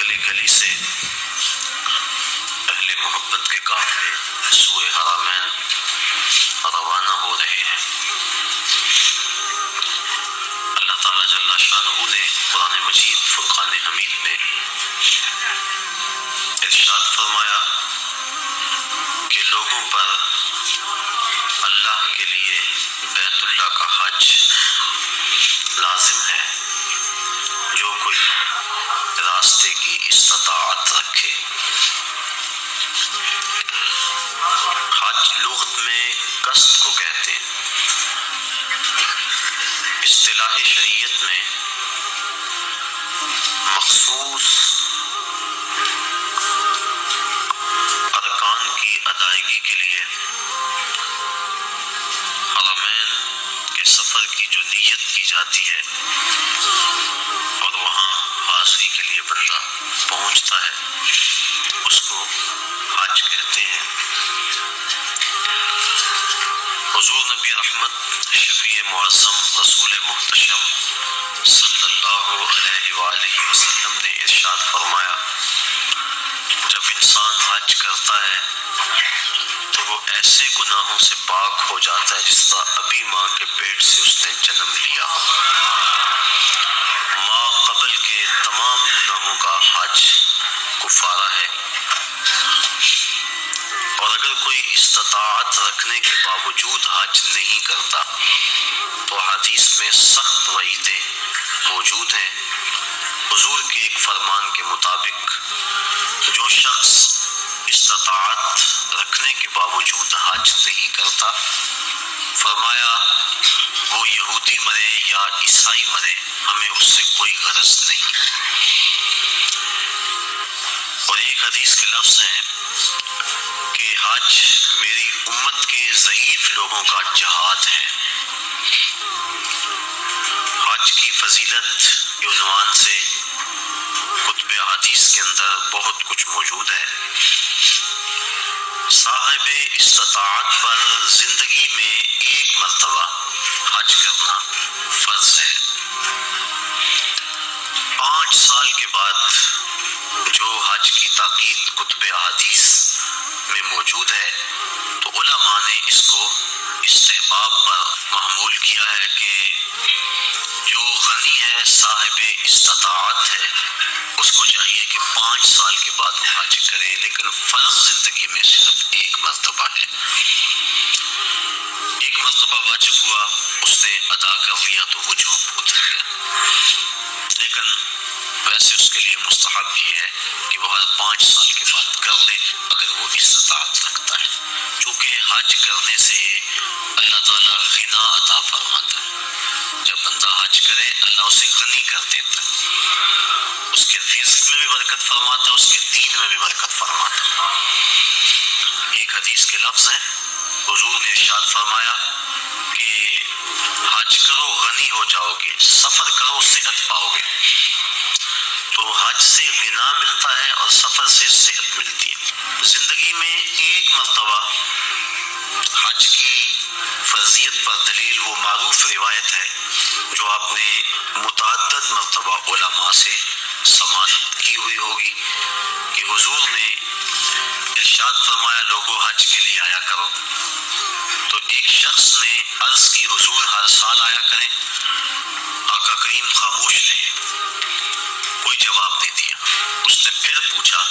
گلی گلی سے اہل محبت کے قافلے سوئے حرمین روانہ ہو رہے ہیں۔ اللہ تعالیٰ جل شانہ نے قرآن مجید فرقان حمید میں ارشاد فرمایا کہ لوگوں پر اللہ کے لیے بیت اللہ کا حج لازم ہے جو کوئی راستے کی استطاعت رکھے۔ حج لغت میں قصد کو کہتے ہیں۔ اصطلاح شریعت میں مخصوص ارکان کی ادائیگی کے لیے حرمین کے سفر کی جو نیت کی جاتی ہے اور وہاں حاضری کے لیے بندہ پہنچتا ہے اس کو حج کہتے ہیں۔ حضور نبی رحمت شفیع معظم رسول محتشم صلی اللہ علیہ وآلہ وسلم نے ارشاد فرمایا جب انسان حج کرتا ہے تو وہ ایسے گناہوں سے پاک ہو جاتا ہے جس طرح ابھی ماں کے پیٹ سے اس نے جنم لیا۔ ماں قبل کے تمام گناہوں کا حج کفارہ ہے، اور اگر کوئی استطاعت رکھنے کے باوجود حج نہیں کرتا تو حدیث میں سخت وعیدیں موجود ہیں۔ حضور کے ایک فرمان کے مطابق جو شخص استطاعت رکھنے کے باوجود حج نہیں کرتا، فرمایا وہ یہودی مرے یا عیسائی مرے، ہمیں اس سے کوئی غرض نہیں۔ اور ایک حدیث کے لفظ ہیں کہ حج میری امت کے ضعیف لوگوں کا جہاد ہے۔ حج کی فضیلت کے عنوان سے کتب حدیث کے اندر بہت کچھ موجود ہے۔ صاحب استطاعت پر زندگی میں ایک مرتبہ حج کرنا فرض ہے۔ 5 سال کے بعد جو حج کی تاکید کتب حدیث میں موجود ہے تو علماء نے اس کو استحباب پر محمول کیا ہے کہ جو غنی ہے صاحب استطاعت ہے اس کو چاہیے کہ 5 سال کے بعد وہ حج کرے، لیکن فرض زندگی میں صرف ایک مرتبہ ہے۔ ایک مرتبہ واجب ہوا، اس نے ادا کر لیا تو وجوب اتر گیا، لیکن ویسے اس کے لیے مستحب یہ ہے کہ وہ ہر 5 سال کے بعد کر لے اگر وہ استطاعت رکھتا ہے، چونکہ حج کرنے سے اللہ تعالیٰ غنا عطا فرماتا ہے۔ جب بندہ حج کرے اللہ اسے غنی کر دیتا ہے، اس کے رزق میں بھی برکت فرماتا ہے، اس کے دین میں بھی برکت فرماتا ہے۔ ایک حدیث کے لفظ ہیں، حضور نے ارشاد فرمایا کہ حج کرو غنی ہو جاؤ گے، سفر کرو صحت پاؤ گے۔ تو حج سے غنا ملتا ہے اور سفر سے صحت ملتی ہے۔ زندگی میں ایک مرتبہ حج کی فرضیت پر دلیل وہ معروف روایت ہے جو آپ نے متعدد مرتبہ علماء سے سماعت کی ہوئی ہوگی کہ حضور نے ارشاد فرمایا لوگوں حج کے لیے آیا کرو۔ تو ایک شخص نے عرض کی حضور ہر سال آیا کریں؟ آقا کریم خاموش رہے، کوئی جواب نہیں دیا۔ اس نے پھر پوچھا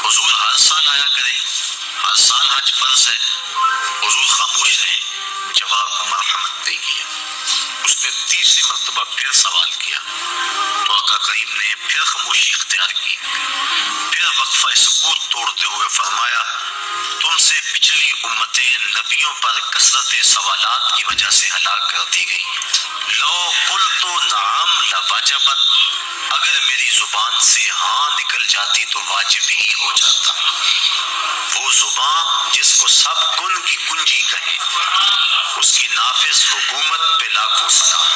حضور ہر سال آیا کریں؟ ہر سال حج فرض ہے؟ حضور خاموش رہے، جواب مرحمت نہیں کیا۔ اس نے تیسری مرتبہ پھر سوال کیا تو آقا کریم نے پھر خاموشی اختیار کی، پھر وقفہ سکوت توڑتے ہوئے فرمایا تم سے پچھلی امتیں نبیوں پر کثرت سوالات کی وجہ سے ہلاک کر دی گئی۔ لو قلت نعم لوجبت، اگر میری زبان سے ہاں نکل جاتی تو واجب ہی ہو جاتا۔ وہ زبان جس کو سب کن کی کنجی کہے، اس کی نافذ حکومت پہ لاکھوں سلام۔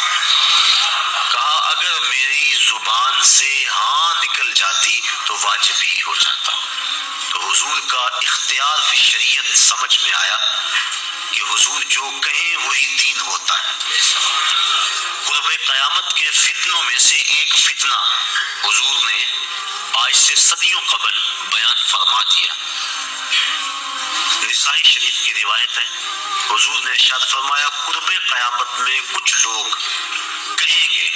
کہا اگر میری زبان سے ہاں نکل جاتی تو واجب ہی ہو جاتا۔ تو حضور کا اختیار فی شریعت سمجھ میں آیا کہ حضور جو کہیں وہی دین ہوتا ہے۔ قرب قیامت کے فتنوں میں سے ایک فتنہ حضور نے آج سے صدیوں قبل بیان فرما دیا۔ نسائی شریف کی روایت ہے، حضور نے ارشاد فرمایا قرب قیامت میں کچھ لوگ کہیں گے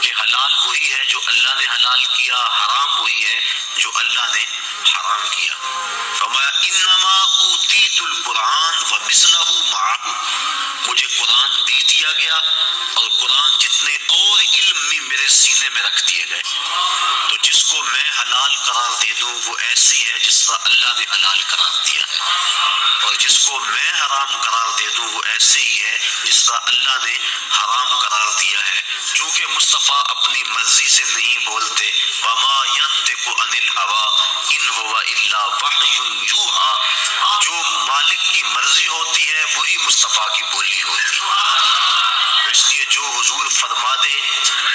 کہ حلال وہی ہے جو اللہ نے حلال کیا، حرام وہی ہے جو اللہ نے حرام کیا۔ فرمایا انما اوتیت القرآن ومثلہ معہ، مجھے قرآن دے دیا گیا اور قرآن جتنے اور علم بھی میرے سینے میں رکھ دیے گئے، تو جس کو میں حلال قرار دے دوں وہ ایسی ہے جس طرح اللہ نے حلال قرار دیا ہے، اور جس کو میں حرام قرار دے دوں وہ ایسے ہی ہے جس طرح اللہ نے حرام قرار دیا ہے، چونکہ مصطفیٰ اپنی مرضی سے نہیں بولتے، وما ینطق عن الہوی ان ہوا الا وحی یوحی، جو مالک کی مرضی ہوتی ہے وہی مصطفیٰ کی بولی ہوتی ہے، اس لیے جو حضور فرما دے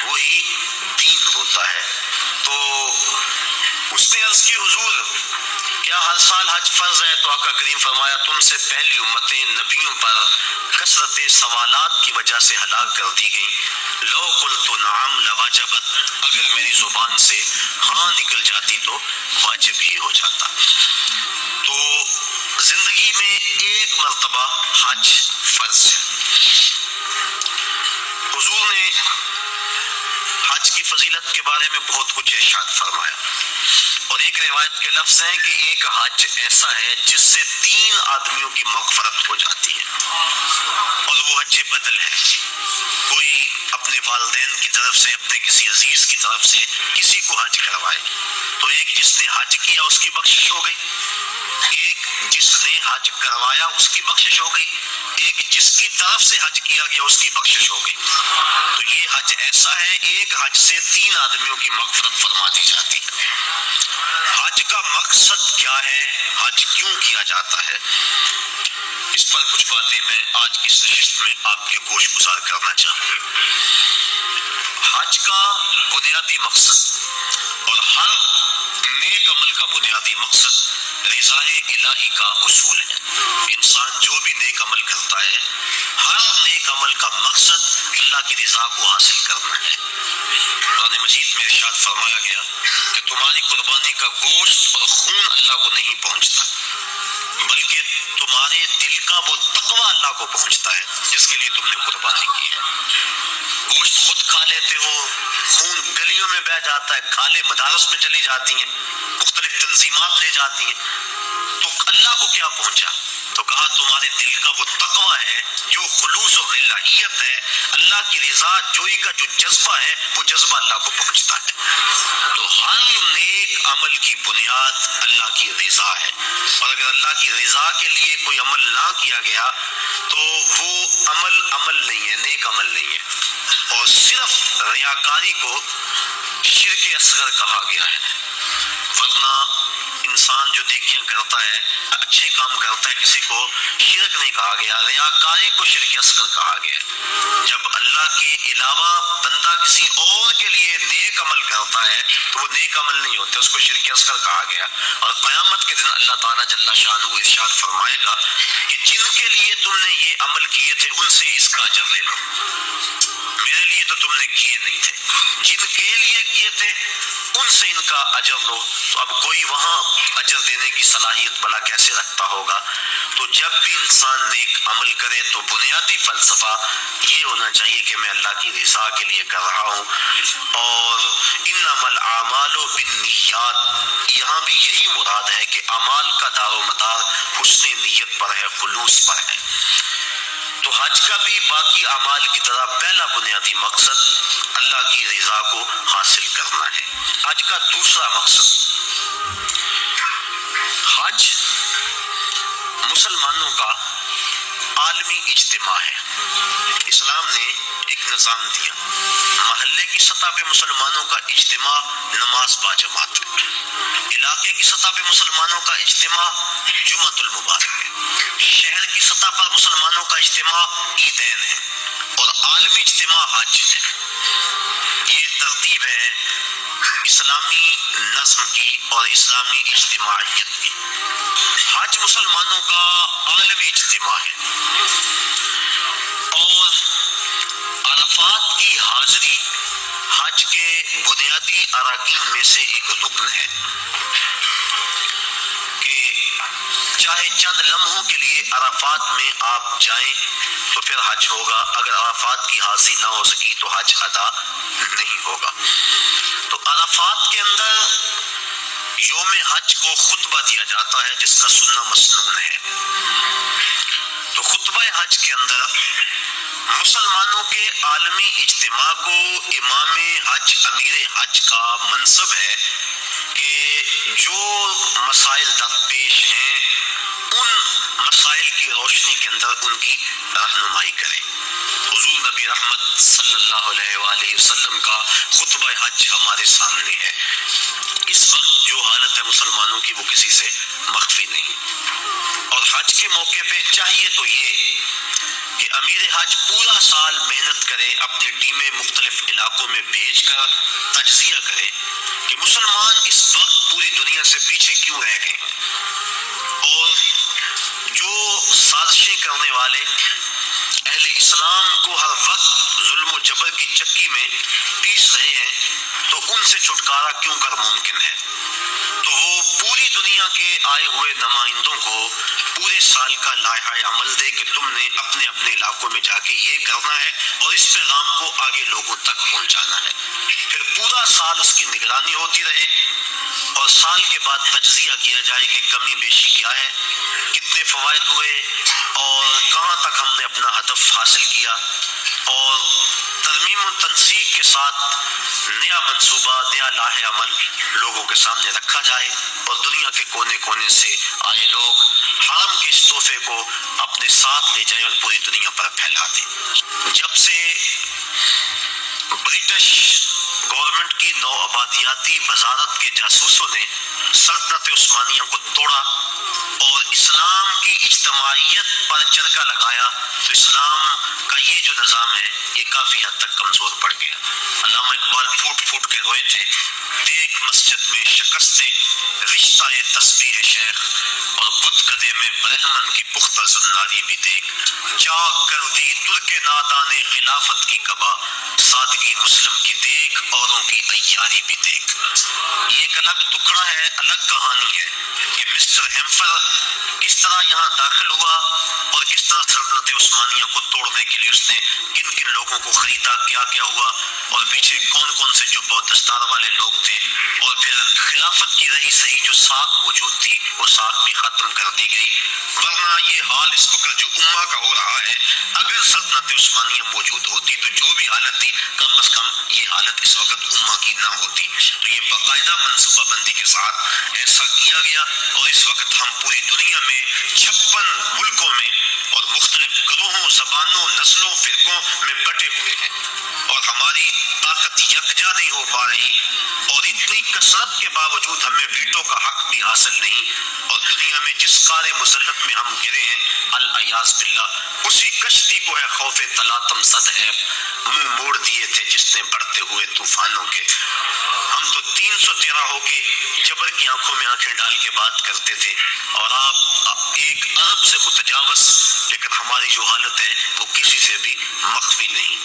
وہی دین ہوتا ہے۔ تو اس نے عرض کی حضور کیا ہر سال حج فرض ہے؟ تو آقا کریم فرمایا تم سے پہلی امتیں نبیوں پر کثرت سوالات کی وجہ سے ہلاک کر دی گئیں، لو قلت نعم لواجبت، اگر میری زبان سے ہاں نکل جاتی تو واجب ہی ہو جاتا۔ تو زندگی میں ایک مرتبہ حج فرض ہے۔ حضور نے حج کی فضیلت کے بارے میں بہت کچھ ارشاد فرمایا، اور ایک روایت کے لفظ ہیں کہ ایک حج ایسا ہے جس سے 3 آدمیوں کی مغفرت ہو جاتی ہے، اور وہ حج بدل ہے۔ کوئی اپنے والدین کی طرف سے، اپنے کسی عزیز کی طرف سے کسی کو حج کروائے تو ایک جس نے حج کیا اس کی بخشش ہو گئی، ایک جس نے حج کروایا اس کی بخشش ہو گئی، ایک جس کی طرف سے حج کیا گیا اس کی بخشش ہو گئی۔ تو یہ حج ایسا ہے، ایک حج سے 3 آدمیوں کی مغفرت فرما دی جاتی ہے۔ حج کا مقصد کیا ہے؟ حج کیوں کیا جاتا ہے؟ اس پر کچھ باتیں میں آج کی نشست میں آپ کے گوش گزار کرنا چاہوں گا۔ حج کا بنیادی مقصد اور ہر نیک عمل کا بنیادی مقصد رضا الہی کا حصول ہے۔ انسان جو بھی نیک عمل کرتا ہے، ہر نیک عمل کا مقصد اللہ کی رضا کو حاصل کرنا ہے۔ قرآن مجید میں ارشاد فرمایا گیا کہ تمہاری قربانی کا گوشت اور خون اللہ کو نہیں پہنچتا، بلکہ تمہارے دل کا وہ تقوی اللہ کو پہنچتا ہے جس کے لیے تم نے قربانی کی ہے۔ گوشت خود کھا لیتے ہو، خون گلیوں میں بہہ جاتا ہے، کھالیں مدارس میں چلی جاتی ہیں، مختلف تنظیمات لے جاتی ہیں، تو اللہ کو کیا پہنچا؟ تو کہا تمہارے دل کا وہ تقوی ہے جو خلوص و الہیت ہے، اللہ کی رضا جوئی کا جو جذبہ ہے وہ جذبہ اللہ کو پہنچتا ہے۔ تو ہر نیک عمل کی بنیاد اللہ کی رضا ہے، اور اگر اللہ کی رضا کے لیے کوئی عمل نہ کیا گیا تو وہ عمل نہیں ہے، نیک عمل نہیں ہے، اور صرف ریاکاری کو شرک اصغر کہا گیا ہے، ورنہ انسان جو نیکیاں کرتا ہے، اچھے کام کرتا ہے، کسی کو شرک نہیں کہا گیا، ریاکاری کو شرک اصغر کہا گیا۔ جب اللہ کے علاوہ بندہ کسی اور کے لیے نیک عمل کرتا ہے تو وہ نیک عمل نہیں ہوتے، اس کو شرک اصغر کہا گیا۔ اور قیامت کے دن اللہ تعالیٰ جل شانہ ارشاد فرمائے گا کہ جن کے لیے تم نے یہ عمل کیے تھے ان سے اس کا اجر لے لو، میرے لیے تو تم نے کیے نہیں تھے، جن کے لیے کیے تھے ان سے ان کا اجر لو۔ تو اب کوئی وہاں اجر دینے کی صلاحیت بھلا کیسے رکھتا ہوگا؟ تو جب بھی انسان نیک عمل کرے تو بنیادی فلسفہ یہ ہونا چاہیے کہ میں اللہ کی رضا کے لیے کر رہا ہوں، اور انما الاعمال بالنیات، یہاں بھی یہی مراد ہے کہ اعمال کا دار و مدار حسن نیت پر ہے، خلوص پر ہے۔ تو حج کا بھی باقی اعمال کی طرح پہلا بنیادی مقصد اللہ کی رضا کو حاصل کرنا ہے۔ حج کا دوسرا مقصد، حج مسلمانوں کا عالمی اجتماع ہے۔ اسلام نے ایک نظام دیا، محلے کی سطح پہ مسلمانوں کا اجتماع نماز با جماعت، علاقے کی سطح پہ مسلمانوں کا اجتماع جمعۃ المبارک ہے، شہر کی سطح پر مسلمانوں کا اجتماع عیدین ہے، اور عالمی اجتماع حج ہے۔ یہ ترتیب ہے اسلامی نظم کی اور اسلامی اجتماعیت کی۔ حج مسلمانوں کا عالمی اجتماع ہے اور عرفات کی حاضری حج کے بنیادی اراکین میں سے ایک رکن ہے کہ چاہے چند لمحوں کے لیے عرفات میں آپ جائیں تو پھر حج ہوگا، اگر عرفات کی حاضری نہ ہو سکی تو حج ادا نہیں ہوگا۔ تو عرفات کے اندر یوم حج کو خطبہ دیا جاتا ہے جس کا سننا مسنون ہے۔ تو خطبہ حج کے اندر مسلمانوں کے عالمی اجتماع کو امام حج امیر حج کا منصب ہے کہ جو مسائل درپیش ہیں ان مسائل کی روشنی کے اندر ان کی رہنمائی کریں۔ حضور نبی رحمت صلی اللہ علیہ وآلہ وسلم کا خطبہ حج ہمارے سامنے ہے۔ اس وقت جو حالت ہے مسلمانوں کی وہ کسی سے مخفی نہیں، اور حج کے موقع پہ چاہیے تو یہ کہ امیر حج پورا سال محنت کرے، اپنی ٹیمیں مختلف علاقوں میں بھیج کر تجزیہ کرے کہ مسلمان اس وقت پوری دنیا سے پیچھے کیوں رہ گئے ہیں، اور جو سازشیں کرنے والے اہل اسلام کو ہر وقت ظلم و جبر کی چکی میں پیس رہے ہیں تو ان سے چھٹکارا کیوں کر ممکن ہے۔ تو وہ پوری دنیا کے آئے ہوئے نمائندوں کو پورے سال کا لائحہ عمل دے کہ تم نے اپنے اپنے علاقوں میں جا کے یہ کرنا ہے اور اس پیغام کو آگے لوگوں تک پہنچانا ہے۔ پھر پورا سال اس کی نگرانی ہوتی رہے اور سال کے بعد تجزیہ کیا جائے کہ کمی بیشی کیا ہے، کتنے فوائد ہوئے اور کہاں تک ہم نے اپنا ہدف حاصل کیا، اور ترمیم و تنسیق کے ساتھ نیا منصوبہ، نیا لائحہ عمل لوگوں کے سامنے رکھا جائے اور دنیا کے کونے کونے سے آئے لوگ حرم کے اس تحفے کو اپنے ساتھ لے جائیں اور پوری دنیا پر پھیلا دیں۔ جب سے برٹش گورنمنٹ کی نو آبادیاتی وزارت کے جاسوسوں نے سلطنت عثمانیہ کو توڑا اور اسلام کی اجتماعیت پر چرکا لگایا تو اسلام کا یہ جو نظام ہے یہ کافی حد تک کمزور پڑ گیا۔ علامہ اقبال پھوٹ پھوٹ کے روئے تھے، دیکھ مسجد میں شکست رشتہ تسبیح شیخ اور بت کدے میں برہمن کی پختہ زناری بھی دیکھ، چاک کر دی ترک نادان خلافت کی قبا، سادگی مسلم کی دیکھ اوروں کی عیاری بھی دیکھ۔ یہ ایک الگ ٹکڑا ہے، الگ کہانی ہے کہ مسٹر ہیمفر کس طرح یہاں داخل ہوا اور کس طرح سلطنت عثمانیہ کو توڑنے کے لیے اس نے کن کن لوگوں کو خریدا، کیا کیا ہوا اور پیچھے کون کون سے جبہ و دستار والے لوگ تھے، اور پھر خلافت کی رہی صحیح جو ساکھ موجود تھی وہ ساکھ بھی ختم کر دی گئی۔ ورنہ یہ حال اس وقت جو امہ کا ہو رہا ہے، اگر سلطنت عثمانیہ موجود ہوتی تو جو بھی حالت تھی کم از کم یہ حالت اس وقت امہ کی نہ ہوتی۔ تو یہ باقاعدہ منصوبہ بندی کے ساتھ ایسا کیا گیا اور اس وقت ہم پوری دنیا میں 56 ملکوں میں اور مختلف گروہوں، زبانوں، نسلوں، فرقوں میں بٹے ہوئے ہیں اور ہماری طاقت یکجا نہیں ہو پا رہی، اور اتنی کثرت کے باوجود ہمیں ویٹو کا حق بھی حاصل نہیں، اور دنیا میں جس قار مسلط میں ہم گرے ہیں العیاذ باللہ اسی کشتی کو ہے خوف تلاطم صد ہے منہ موڑ دیے تھے جس نے بڑھتے ہوئے طوفانوں کے۔ ہم تو 313 ہو کے جبر کی آنکھوں میں آنکھیں ڈال کے بات کرتے تھے اور آپ 1 ارب سے متجاوز، لیکن ہماری جو حالت ہے وہ کسی سے بھی مخفی نہیں۔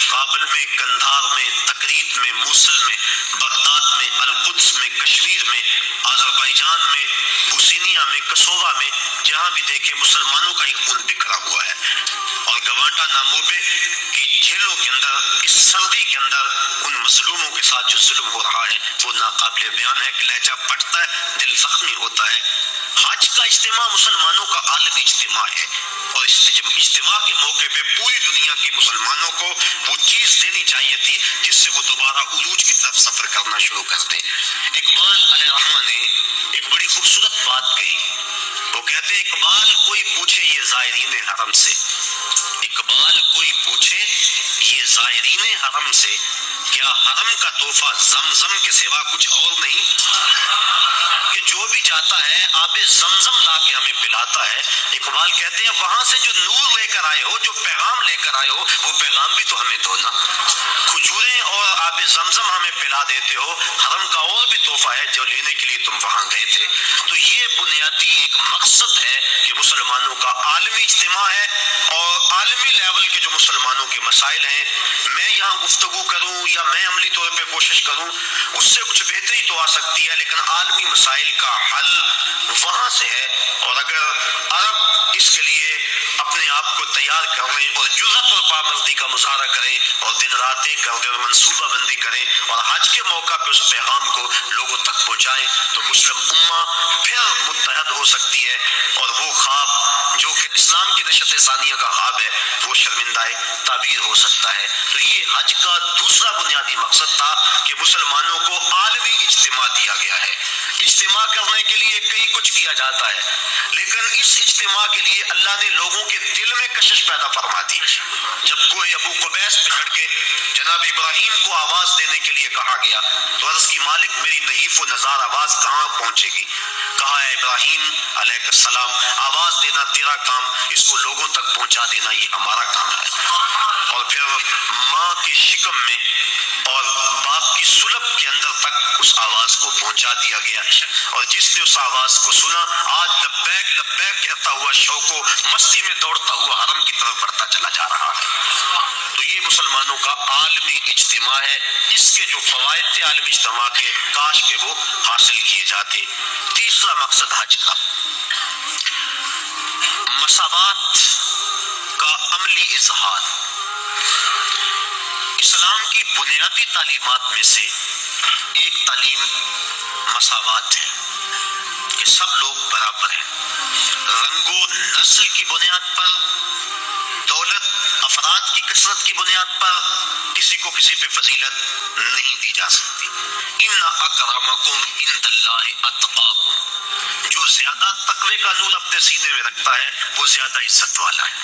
کابل میں، کندھار میں، تقریب میں، موصل میں، بغداد میں، القدس میں، کشمیر میں، آذربائیجان میں، بوسینیا میں، کسووا میں، جہاں بھی دیکھے مسلمانوں کا ہی خون بکھرا ہوا ہے، اور گوانٹا ناموبے کی جیلوں کے اندر اس سردی کے اندر ان مظلوموں کے ساتھ جو ظلم ہو رہا ہے وہ ناقابل بیان ہے کہ لہجہ پھٹتا ہے، دل زخمی ہوتا ہے۔ حج کا اجتماع مسلمانوں کا عالمی اجتماع ہے اور اس اجتماع کے موقع پہ پوری دنیا کے مسلمانوں کو وہ چیز دینی چاہیے تھی جس سے وہ دوبارہ عروج کی طرف سفر کرنا شروع کر دیں۔ اقبال علیہ رحمہ نے ایک بڑی خوبصورت بات کہی، وہ کہتے اقبال کوئی پوچھے یہ زائرین حرم سے، اقبال کوئی پوچھے یہ زائرین حرم سے، کیا حرم کا تحفہ زمزم کے سوا کچھ اور نہیں؟ کہ جو بھی جاتا ہے آب زمزم لا کے ہمیں پلاتا ہے. اقبال کہتے ہیں وہاں سے جو نور لے کر آئے ہو، جو پیغام لے کر آئے ہو، وہ پیغام بھی تو ہمیں دو نا. کھجوریں اور آب زمزم ہمیں پلا دیتے ہو، حرم کا اور بھی تحفہ ہے جو لینے کے لیے تم وہاں گئے تھے. تو یہ بنیادی ایک مقصد ہے کہ مسلمانوں کا عالمی اجتماع ہے، اور عالمی لیول کے جو مسلمانوں کے مسائل ہیں، میں یہاں گفتگو کروں یا میں عملی طور پہ کوشش کروں، اس سے کچھ بہتری تو آ سکتی ہے، لیکن عالمی مسائل کا حل وہاں سے ہے. اور اگر عرب اس کے لیے اپنے آپ کو تیار کریں اور جرأت اور پابندی کا مظاہرہ کریں اور دن رات ایک کر دیں اور منصوبہ بندی کریں اور حج کے موقع پہ اس پیغام کو لوگوں تک پہنچائیں، تو مسلم امہ پھر متحد ہو سکتی ہے، اور وہ خواب جو کہ اسلام کی نشت ثانیہ کا خواب ہے وہ شرمندہ تعبیر ہو سکتا ہے. تو یہ حج کا دوسرا بنیادی مقصد تھا کہ مسلمانوں کو عالمی اجتماع دیا گیا ہے. اجتماع کرنے کے لیے کئی کچھ کیا جاتا ہے، لیکن اس اجتماع کے لیے اللہ نے لوگوں کے دل میں کشش پیدا فرما دی. جب کوہ ابو قبیس پہ چڑھ کے جناب ابراہیم کو آواز دینے کے لیے کہا گیا تو عرض کی مالک میری نحیف و نزار آواز کہاں پہنچے گی؟ کہا ہے ابراہیم علیہ السلام آواز دینا تیرا کام، اس کو لوگوں تک پہنچا دینا یہ ہمارا کام ہے. اور پھر ماں کے شکم میں اور باپ کی سلب کے اندر تک اس آواز کو پہنچا دیا گیا، اور جس نے اس آواز کو سنا آج لبیک لبیک کہتا ہوا شوق و مستی میں دوڑتا ہوا حرم کی طرف بڑھتا چلا جا رہا ہے. تو یہ مسلمانوں کا عالمی اجتماع ہے. اس کے جو فوائد تھے عالمی اجتماع کے، کاش کہ وہ حاصل کیے جاتے. تیسرا مقصد حج کا مساوات کا عملی اظہار. اسلام کی بنیادی تعلیمات میں سے ایک تعلیم مساوات ہے کہ سب لوگ برابر ہیں. رنگ و نسل کی بنیاد پر، دولت، افراد کی کثرت کی بنیاد پر کسی کو کسی پہ فضیلت نہیں دی جا سکتی. ان اکرمکم عند اللہ اتقاکم، جو زیادہ تقوی کا نور اپنے سینے میں رکھتا ہے وہ زیادہ عزت والا ہے.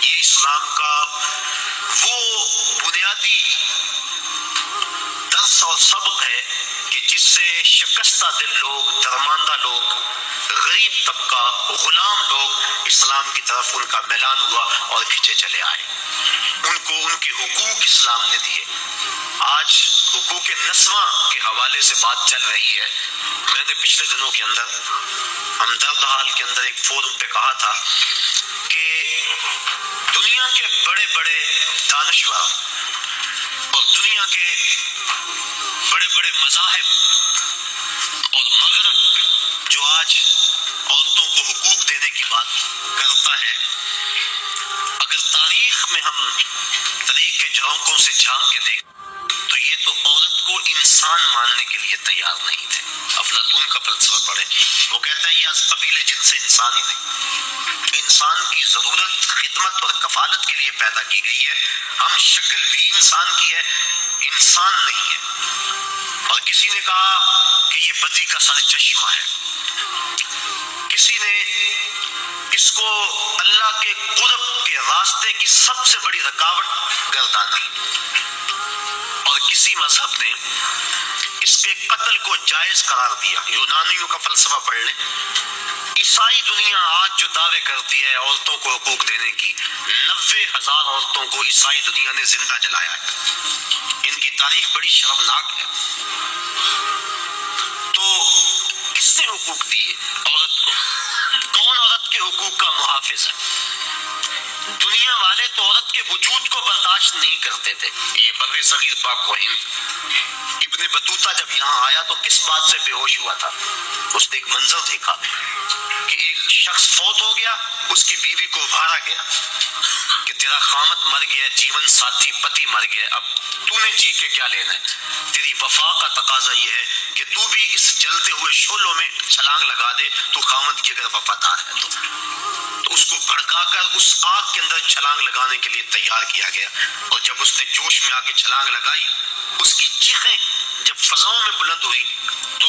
یہ اسلام کا وہ بنیادی درس اور سبق ہے کہ جس سے شکستہ دل لوگ، درماندہ لوگ، غریب طبقہ، غلام لوگ اسلام کی طرف ان کا میلان ہوا اور کھنچے چلے آئے. ان کو ان کے حقوق اسلام نے دیے. آج حقوق نسواں کے حوالے سے بات چل رہی ہے. میں نے پچھلے دنوں کے اندر ہمدرد حال کے اندر ایک فورم پہ کہا تھا کہ دنیا کے بڑے بڑے دانشور اور دنیا کے بڑے بڑے مذاہب اور مغرب جو آج عورتوں کو حقوق دینے کی بات کرتا ہے، اگر تاریخ میں ہم تاریخ کے جھونکوں سے جھانک کے دیکھیں تو یہ تو عورت کو انسان ماننے کے لیے تیار نہیں تھے. افلاطون کا فلسفہ پڑھے، وہ کہتا ہے یہ از قبیل جن سے انسان ہی نہیں، انسان کی ضرورت خدمت اور کفالت کے لیے پیدا کی گئی ہے. ہم شکل بھی انسان کی ہے، انسان نہیں ہے. اور کسی نے کہا کہ یہ بدی کا سر چشمہ ہے، کسی نے اس کو اللہ کے قرب کے راستے کی سب سے بڑی رکاوٹ گردانا، اور کسی مذہب نے اس کے قتل کو جائز قرار دیا. یونانیوں کا فلسفہ پڑھ لیں. عیسائی دنیا آج جو دعوے کرتی ہے عورتوں کو حقوق دینے کی، 90,000 عورتوں کو عیسائی دنیا نے زندہ جلایا ہے. ان کی تاریخ بڑی شرمناک ہے. تو کس نے حقوق دیے عورت کو؟ کون عورت کے حقوق کا محافظ ہے؟ دنیا والے تو عورت کے وجود کو برداشت نہیں کرتے تھے. یہ بر صغیر پاک و ہند، ابن بطوطہ جب یہاں آیا تو کس بات سے بے ہوش ہوا تھا؟ اس نے ایک منظر دیکھا کہ ایک شخص فوت ہو گیا، اس کی بیوی کو ابھارا گیا کہ تیرا خامد مر گیا، جیون ساتھی پتی مر گیا، اب تو نے جی کے کیا لینا ہے؟ تیری وفا کا تقاضا یہ ہے کہ تو بھی اس جلتے ہوئے شعلوں میں چھلانگ لگا دے، تو خامد کی اگر وفادار ہے تو اس کو بھڑکا کر اس آگ کے اندر چھلانگ لگانے کے لیے تیار کیا گیا. اور جب اس نے جوش میں آ کے چھلانگ لگائی، اس کی چیخیں جب فضاؤں میں بلند ہوئی تو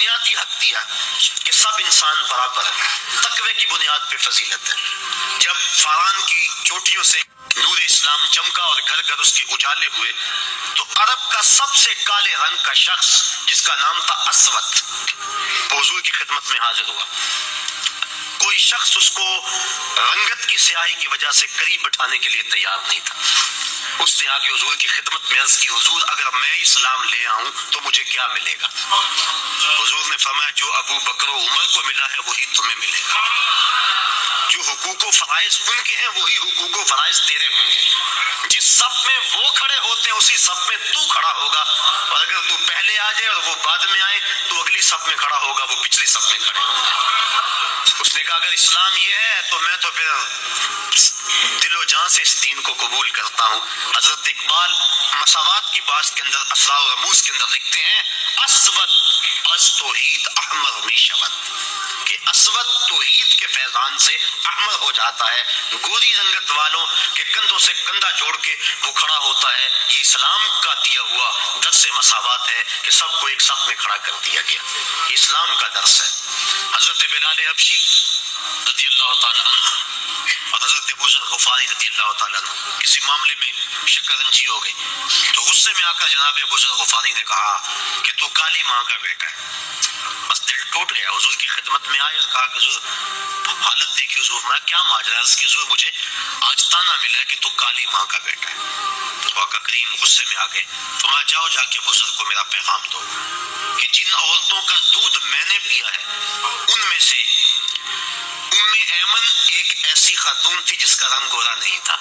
بنیادی حق دیا کہ سب انسان برابر ہے، تقوی کی بنیاد پہ فضیلت ہے۔ جب فاران کی چوٹیوں سے نور اسلام چمکا اور گھر گھر اس کے اجالے ہوئے تو عرب کا سب سے کالے رنگ کا شخص جس کا نام تھا اسود وہ حضور کی خدمت میں حاضر ہوا۔ کوئی شخص اس کو رنگت کی سیاہی کی وجہ سے قریب بٹھانے کے لیے تیار نہیں تھا۔ اس نے آ کے حضور کی خدمت میں عرض کی، حضور اگر میں اسلام لے آؤں تو مجھے کیا ملے گا؟ حضور نے فرمایا جو ابو بکر و عمر کو ملا ہے وہی تمہیں ملے گا، جو حقوق و فرائض ان کے ہیں وہی حقوق و فرائض تیرے ہوں گے۔ جس صف میں وہ کھڑے ہوتے ہیں اسی صف میں تو کھڑا ہوگا، اور اگر تو پہلے آ جائے اور وہ بعد میں آئے تو اگلی صف میں کھڑا ہوگا، وہ پچھلی صف میں کھڑے ہوں گے۔ اس نے کہا اگر اسلام یہ ہے تو میں تو پھر دل و جان سے اس دین کو قبول کرتا ہوں۔ حضرت اقبال مساوات کی بات کے اندر اسرار و رموز کے اندر لکھتے ہیں اسود از توحید احمر می شود، کہ اسود توحید کے فیضان سے احمر ہو جاتا ہے، گوری رنگت والوں کے کندھوں سے کندھا جوڑ کے وہ کھڑا ہوتا ہے۔ یہ اسلام کا دیا ہوا درس مساوات ہے کہ سب کو ایک صف میں کھڑا کر دیا گیا، یہ اسلام کا درس ہے۔ حضرت بلال حبشی رضی اللہ تعالیٰ عنہ اور حضرت ابو ذر غفاری رضی اللہ تعالیٰ عنہ کسی معاملے میں شکنجی ہو گئی تو غصے میں آ کر جناب ابو ذر غفاری نے کہا کہ تو کالی ماں کا بیٹا ہے۔ بس دل ٹوٹ گیا، حضور کی خدمت میں آئے اور کہا کہ حضور حالت دیکھی، حضور میں کیا ماجرا ہے؟ اس کی حضور مجھے آج تانا ملا ہے کہ تو کالی ماں کا بیٹا ہے۔ آقا کریم غصے میں آ گئے، فرمایا جاؤ جا کے ابو ذر کو میرا پیغام دو کہ جن عورتوں کا دودھ میں نے پیا ہے ان میں سے ام ایمن ایک ایسی خاتون تھی جس کا رنگ گورا نہیں تھا،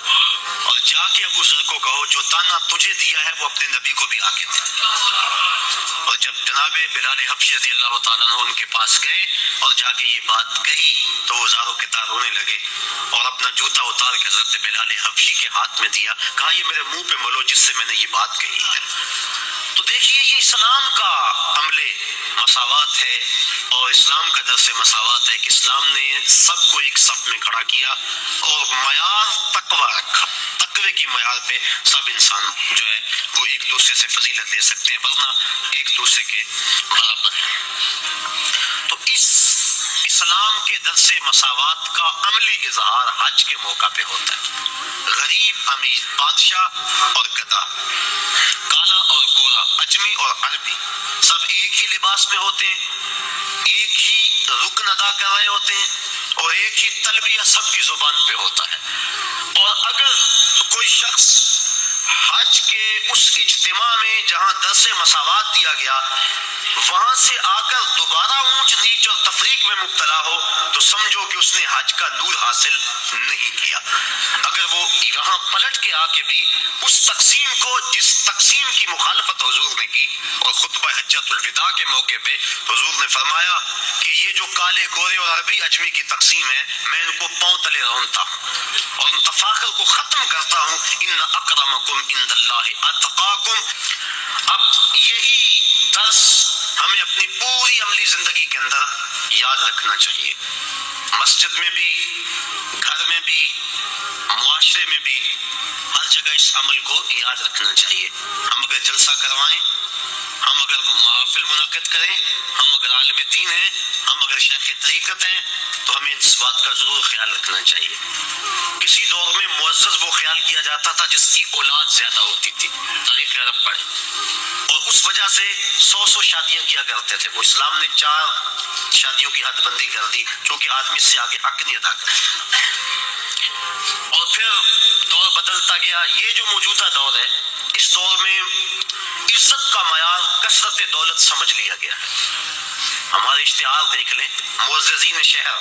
اور جا کے ابو ذر کو کہو جو تانا تجھے دیا ہے وہ اپنے نبی کو بھی آ کے دے۔ اور جب جناب بلال حبشی رضی اللہ تعالیٰ عنہ ان کے پاس گئے اور جا کے یہ بات کہی تو وہ زاروں کے تار رونے لگے اور اپنا جوتا اتار کے حضرت بلال حبشی کے ہاتھ میں دیا، کہا یہ میرے منہ پہ ملو جس سے میں نے یہ بات کہی ہے۔ تو دیکھیے یہ اسلام کا عمل مساوات ہے اور اسلام کا درس مساوات ہے کہ اسلام نے سب کو ایک صف میں کھڑا کیا اور معیار تقوی رکھا، تقوی کی معیار پہ سب انسان جو ہے وہ ایک دوسرے سے فضیلت لے سکتے ہیں ورنہ ایک دوسرے کے برابر ہیں۔ تو اس اسلام کے درس مساوات کا عملی اظہار حج کے موقع پہ ہوتا ہے۔ غریب امیر، بادشاہ اور گدھا، کالا اور گورا، اجمی اور عربی سب ایک ہی لباس میں ہوتے ہیں، ایک ہی رکن ادا کر رہے ہوتے ہیں اور ایک ہی تلبیہ سب کی زبان پہ ہوتا ہے۔ اور اگر کوئی شخص حج کے اس اجتماع میں جہاں درس مساوات دیا گیا وہاں سے آ کر دوبارہ اونچ نیچ اور تفریق میں مبتلا ہو تو سمجھو کہ اس نے حج کا نور حاصل نہیں کیا۔ اگر وہ یہاں پلٹ کے آ کے بھی اس تقسیم کو جس تقسیم کی مخالفت حضور نے کی، اور خطبہ حجۃ الوداع کے موقع پہ حضور نے فرمایا کہ یہ جو کالے گورے اور عربی اجمی کی تقسیم ہے میں ان کو پاؤں تلے رونتا ہوں اور ان تفاخر کو ختم کرتا ہوں، ان اکرمکم عند اللہ اتقاکم۔ اب یہی درس ہمیں اپنی پوری عملی زندگی کے اندر یاد رکھنا چاہیے، مسجد میں بھی، گھر میں بھی، معاشرے میں بھی، ہر جگہ اس عمل کو یاد رکھنا چاہیے۔ ہم اگر جلسہ کروائیں، ہم اگر محافل منعقد کریں، ہم اگر عالم دین ہیں، ہم اگر شیخ طریقت ہیں تو ہمیں اس بات کا ضرور خیال رکھنا چاہیے۔ کسی دور میں معزز وہ خیال کیا جاتا تھا جس کی اولاد زیادہ ہوتی تھی، تاریخ عرب پڑھیں، اور اس وجہ سے 100 شادیاں کیا کرتے تھے وہ۔ اسلام نے 4 شادیوں کی حد بندی کر دی کیونکہ آدمی سے آگے حق نہیں ادا کرتا، اور پھر دور بدلتا گیا۔ یہ جو موجودہ دور ہے اس دور میں عزت کا معیار کثرت دولت سمجھ لیا گیا ہے۔ ہمارے اشتہار دیکھ لیں، معززین شہر،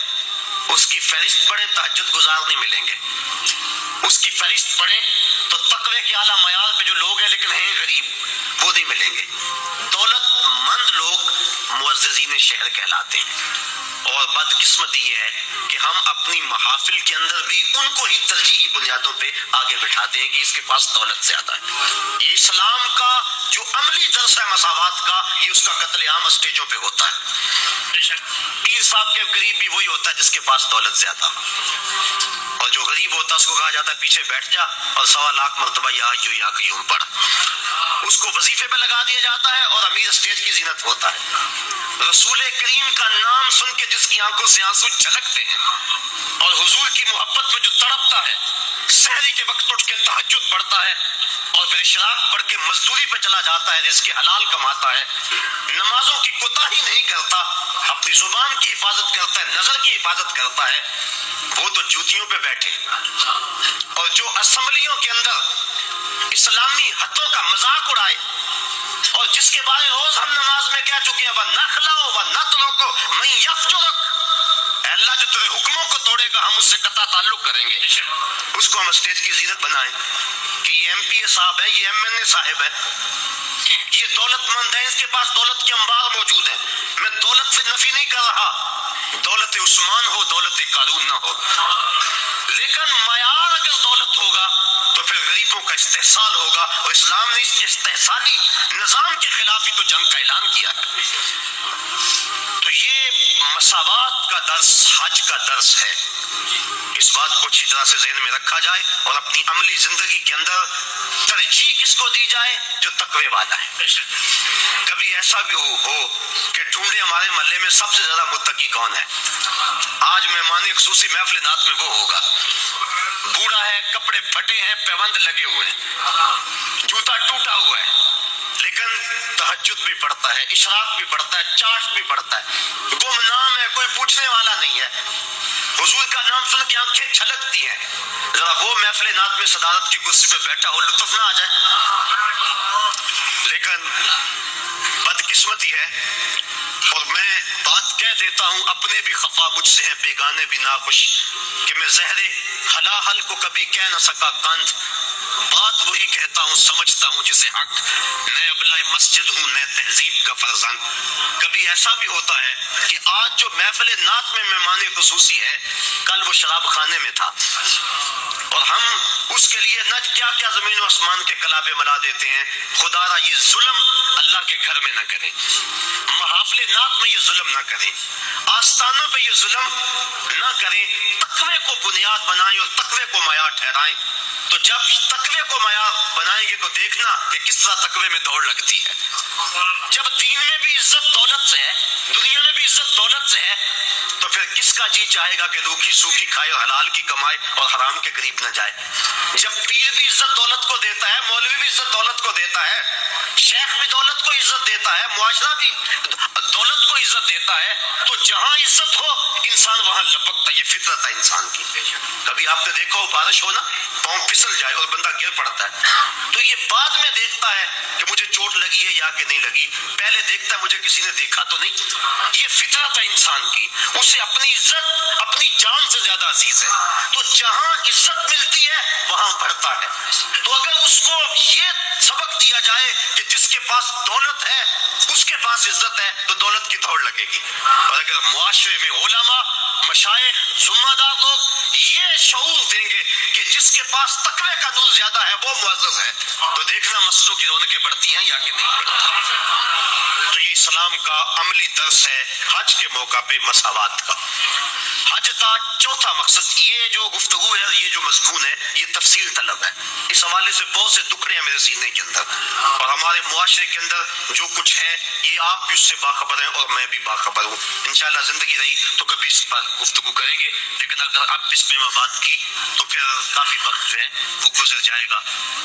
اس کی فہرست پڑھیں تہجد گزار نہیں ملیں گے، اس کی فہرست پڑھیں تو تقوی کے اعلیٰ معیار پہ جو لوگ ہیں لیکن ہیں غریب وہ نہیں ملیں گے۔ دولت مند لوگ معززین شہر کہلاتے ہیں، اور بدقسمتی یہ ہے کہ ہم اپنی محافل کے اندر بھی ان کو ہی ترجیحی بنیادوں پہ آگے بٹھاتے ہیں کہ اس کے پاس دولت زیادہ ہے۔ یہ اسلام کا جو عملی درس ہے مساوات کا، یہ اس کا قتل عام اسٹیجوں پہ ہوتا ہے۔ پیر صاحب کے قریب بھی وہی ہوتا ہے جس کے پاس دولت زیادہ، اور جو غریب ہوتا ہے اس کو کہا جاتا ہے پیچھے بیٹھ جا اور 1.25 لاکھ مرتبہ یا حیّ یا قیوم پڑھ، اس کو وظیفے پہ لگا دیا جاتا ہے اور امیر اسٹیج کی زینت ہوتا ہے۔ رسول کریم کا نام سن کے جس کی آنکھوں سے آنسو چھلکتے ہیں اور حضور کی محبت میں جو تڑپتا ہے، سحری کے وقت اٹھ کے تہجد پڑھتا ہے اور پھر اشراق پڑھ کے مزدوری پہ چلا جاتا ہے، رزق حلال کماتا ہے، نمازوں کی کوتاہی نہیں کرتا، اپنی زبان کی حفاظت کرتا ہے، نظر کی حفاظت کرتا ہے، وہ تو جوتیوں پہ بیٹھے، اور جو اسمبلیوں کے اندر اسلامی حدوں کا مذاق اڑائے اور جس کے بارے روز ہم نماز میں کہہ چکے ہیں وَنَخْلَعُ وَنَتْرُكُ مَن يَفْجُرُكَ، اے اللہ جو تیرے حکموں کو توڑے گا ہم اس سے قطع تعلق کریں گے، اس کو ہم اسٹیج کی زینت بنائیں کہ یہ ایم پی اے صاحب ہے، یہ ایم این اے صاحب ہے، یہ دولت مند ہے، اس کے پاس دولت کے انبار موجود ہیں، میں دولت سے نفی نہیں کر رہا، دولت عثمان ہو دولت قارون نہ ہو، لیکن معیار اگر دولت ہوگا تو پھر غریبوں کا استحصال ہوگا، اور اسلام نے اس استحصالی نظام کے خلاف ہی تو جنگ کا اعلان کیا ہے۔ تو یہ مساوات کا درس حج کا درس ہے، اس بات کو اچھی طرح سے ذہن میں رکھا جائے اور اپنی عملی زندگی کے اندر ترجیح کس کو دی جائے؟ جو تقوی والا ہے۔ کبھی ایسا بھی ہو کہ ڈھونڈے ہمارے محلے میں سب سے زیادہ متقی کون ہے، آج مہمان خصوصی محفل نعت میں وہ ہوگا، بوڑھا ہے، کپڑے پھٹے ہیں، پیوند لگے ہوئے ہیں، جوتا ٹوٹا ہوا ہے، لیکن تہجد بھی پڑھتا ہے، اشراق بھی پڑھتا ہے، چاش بھی پڑھتا ہے، گمنام ہے، کوئی پوچھنے والا نہیں ہے، حضور کا نام سن کے آنکھیں چھلکتی ہیں، ذرا وہ محفل نعت میں صدارت کی کرسی پہ بیٹھا ہو لطف نہ آ جائے؟ لیکن بدقسمتی ہے، اور میں بات کہہ دیتا ہوں، اپنے بھی خفا مجھ سے ہیں، بیگانے بھی ناخوش، کہ میں زہر حلاحل کو کبھی کہہ نہ سکا کند، بات وہی کہتا ہوں سمجھتا ہوں جسے حق، نئے ابلہ مسجد ہوں نئے تہذیب کا فرزند۔ کبھی ایسا بھی ہوتا ہے کہ آج جو محفل نعت میں مہمان خصوصی ہے، کل وہ شراب خانے میں تھا، اور ہم اس کے لیے نہ کیا کیا زمین و آسمان کے کلابے ملا دیتے ہیں، خدا را یہ ظلم اللہ کے گھر میں نہ کریں، محافل نعت میں یہ ظلم نہ کریں، آستانوں پہ یہ ظلم نہ کریں، تقوی کو بنیاد بنائیں اور تقوی کو معیار ٹھہرائیں۔ تو جب تقوی کو معیار بنائیں گے تو دیکھنا کہ کس طرح تقوی میں دوڑ لگتی ہے۔ جب دین میں بھی عزت دولت سے ہے، دنیا میں بھی عزت دولت سے ہے، تو پھر کس کا جی چاہے گا کہ روکھی سوکھی کھائے اور حلال کی کمائے اور حرام کے قریب نہ جائے؟ جب پیر بھی عزت دولت کو دیتا ہے، مولوی بھی عزت دولت کو دیتا ہے، شیخ بھی دولت کو عزت دیتا ہے، معاشرہ بھی دولت کو عزت دیتا ہے، تو جہاں عزت ہو انسان وہاں لپکتا ہے، یہ فطرت ہے انسان کی۔ کبھی آپ نے دیکھا ہو بارش ہو نا، پاؤں پھسل جائے اور بندہ گر پڑتا ہے، تو یہ بعد میں دیکھتا ہے کہ مجھے چوٹ لگی ہے یا کہ نہیں لگی، پہلے دیکھتا ہے مجھے کسی نے دیکھا تو نہیں۔ یہ فطرت ہے انسان کی، اسے اپنی عزت اپنی جان سے زیادہ عزیز ہے، تو جہاں عزت ملتی ہے وہاں بڑھتا ہے۔ تو اگر اس کو یہ سبق دیا جائے کہ جس کے پاس دولت ہے اس کے پاس عزت ہے، تو دولت کی دوڑ لگے گی، اور اگر معاشرے میں علماء، مشائخ، ذمہ دار لوگ یہ شعور دیں گے کہ جس کے پاس تقوی کا نور زیادہ ہے وہ معزز ہے، تو دیکھنا مسجدوں کی رونقیں بڑھتی ہیں یا کہ نہیں بڑھتی۔ تو یہ اسلام کا عملی درس ہے حج کے موقع پہ مساوات کا۔ حج کا چوتھا مقصد، یہ جو گفتگو ہے، یہ جو مضمون ہے، یہ تفصیل طلب ہے، اس حوالے سے بہت سے ٹکڑے ہیں میرے سینے کے اندر، اور ہمارے معاشرے کے اندر جو کچھ ہے یہ آپ بھی اس سے باخبر ہیں اور میں بھی باخبر ہوں۔ انشاءاللہ زندگی رہی تو کبھی اس پر گفتگو کریں گے، لیکن اگر اب اس میں بات کی تو پھر کافی وقت جو ہے وہ گزر جائے گا۔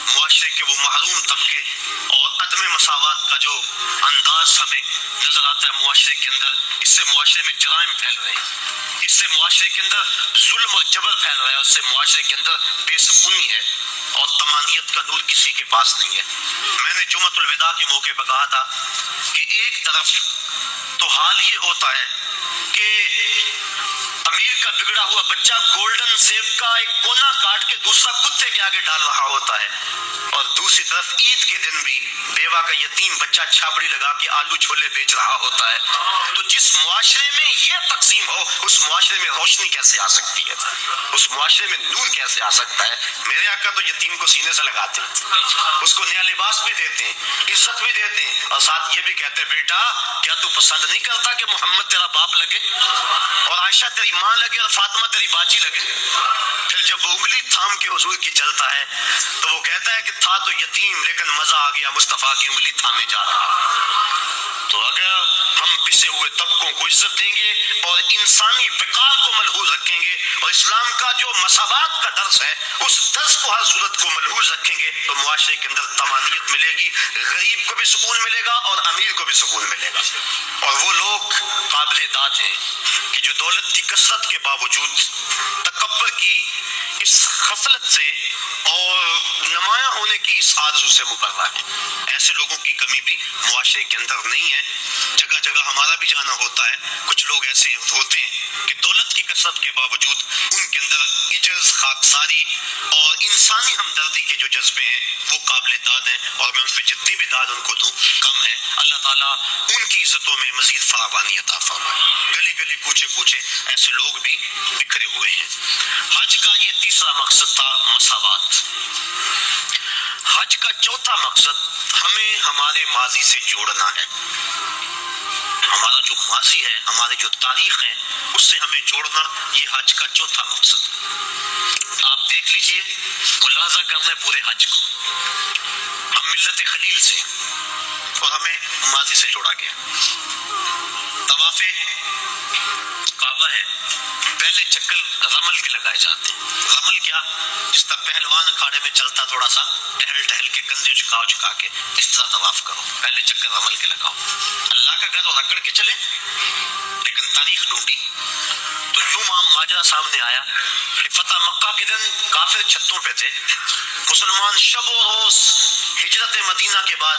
معاشرے کے وہ محروم طبقے اور عدم مساوات کا جو انداز ہمیں نظر آتا ہے معاشرے کے اندر، اس سے معاشرے میں جرائم پھیل رہے ہیں، اس سے معاشرے کے اندر ظلم اور جبر پھیل رہا ہے، اس سے معاشرے کے اندر بے سکونی ہے اور طمانینت کا نور کسی کے پاس نہیں ہے۔ میں نے جمعۃ الوداع کے موقع پر کہا تھا کہ ایک طرف تو حال یہ ہوتا ہے کہ امیر کا بگڑا ہوا بچہ گولڈن سیب کا ایک کونا کاٹ کے دوسرا کتے کے آگے ڈال رہا ہوتا ہے، اور دوسری طرف عید کے دن بھی بیوہ کا یتیم بچہ چھابڑی لگا کے آلو چھولے بیچ رہا ہوتا ہے۔ تو جس معاشرے میں یہ تقسیم ہو اس معاشرے میں روشنی کیسے آ سکتی ہے، اس معاشرے میں نور کیسے آ سکتا ہے؟ میرے آقا تو یتیم کو سینے سے لگاتے ہیں، اس کو نیا لباس بھی دیتے ہیں، عزت بھی دیتے ہیں، اور ساتھ یہ بھی کہتے ہیں بیٹا کیا تو پسند نہیں کرتا کہ محمد تیرا باپ لگے اور عائشہ تیری ماں لگے اور فاطمہ تیری باجی لگے؟ پھر جب وہ انگلی تھام کے حضور کی چلتا ہے تو وہ کہتا ہے کہ تھا تو یتیم لیکن مزہ آ گیا مصطفیٰ کی انگلی تھامے جا رہا۔ تو اگر ہم تمام پسے ہوئے طبقوں کو عزت دیں گے اور انسانی وقار کو ملحوظ رکھیں گے، اور اسلام کا جو مساوات کا درس ہے اس درس کو ہر صورت کو ملحوظ رکھیں گے، تو معاشرے کے اندر طمانینت ملے گی، غریب کو بھی سکون ملے گا اور امیر کو بھی سکون ملے گا۔ اور وہ لوگ قابل داد ہیں کہ جو دولت کی کثرت کے باوجود تکبر کی اس غفلت سے اور نمایاں ہونے کی اس آرزو سے مبرہ ہے۔ ایسے لوگوں کی کمی بھی معاشرے کے اندر نہیں ہے، جگہ جگہ ہمارا بھی جانا ہوتا ہے، کچھ لوگ ایسے ہوتے ہیں کہ دولت کی کثرت کے باوجود ان کے اندر عجز، خاکساری اور انسانی ہمدردی کے جو جذبے ہیں وہ قابل داد ہیں، اور میں ان پہ جتنی بھی داد ان کو دوں کم ہے۔ اللہ تعالیٰ ان کی عزتوں میں مزید فراوانی عطا فرمائے۔ گلی گلی کوچے کوچے ایسے لوگ بھی بکھرے ہوئے ہیں۔ حج کا یہ تیسرا مقصد تھا مساوات۔ حج کا چوتھا مقصد ہمیں ہمارے ماضی سے جوڑنا ہے۔ ہمارا جو ماضی ہے، ہمارے جو تاریخ ہے، اس سے ہمیں جوڑنا، یہ حج کا چوتھا مقصد۔ آپ دیکھ لیجئے، ملاحظہ کر لیں پورے حج کو، ہم ملت خلیل سے اور ہمیں ماضی سے جوڑا گیا۔ طواف کعبہ ہے، پہلے چکر رمل کے لگائے جاتے ہیں۔ رمل کیا؟ جس طرح پہلوان اکھاڑے میں چلتا تھوڑا سا ٹہل ٹہل کے کندھے جھکا کے اس طرح طواف کرو، پہلے چکر رمل کے لگاؤ۔ اللہ کا گھر اور اکڑ کے چلے، لیکن تاریخ ڈھونڈی تو یوں ماجرا سامنے آیا کہ فتح مکہ کے دن کافر چھتوں پہ تھے، مسلمان شب و روز ہجرت مدینہ کے بعد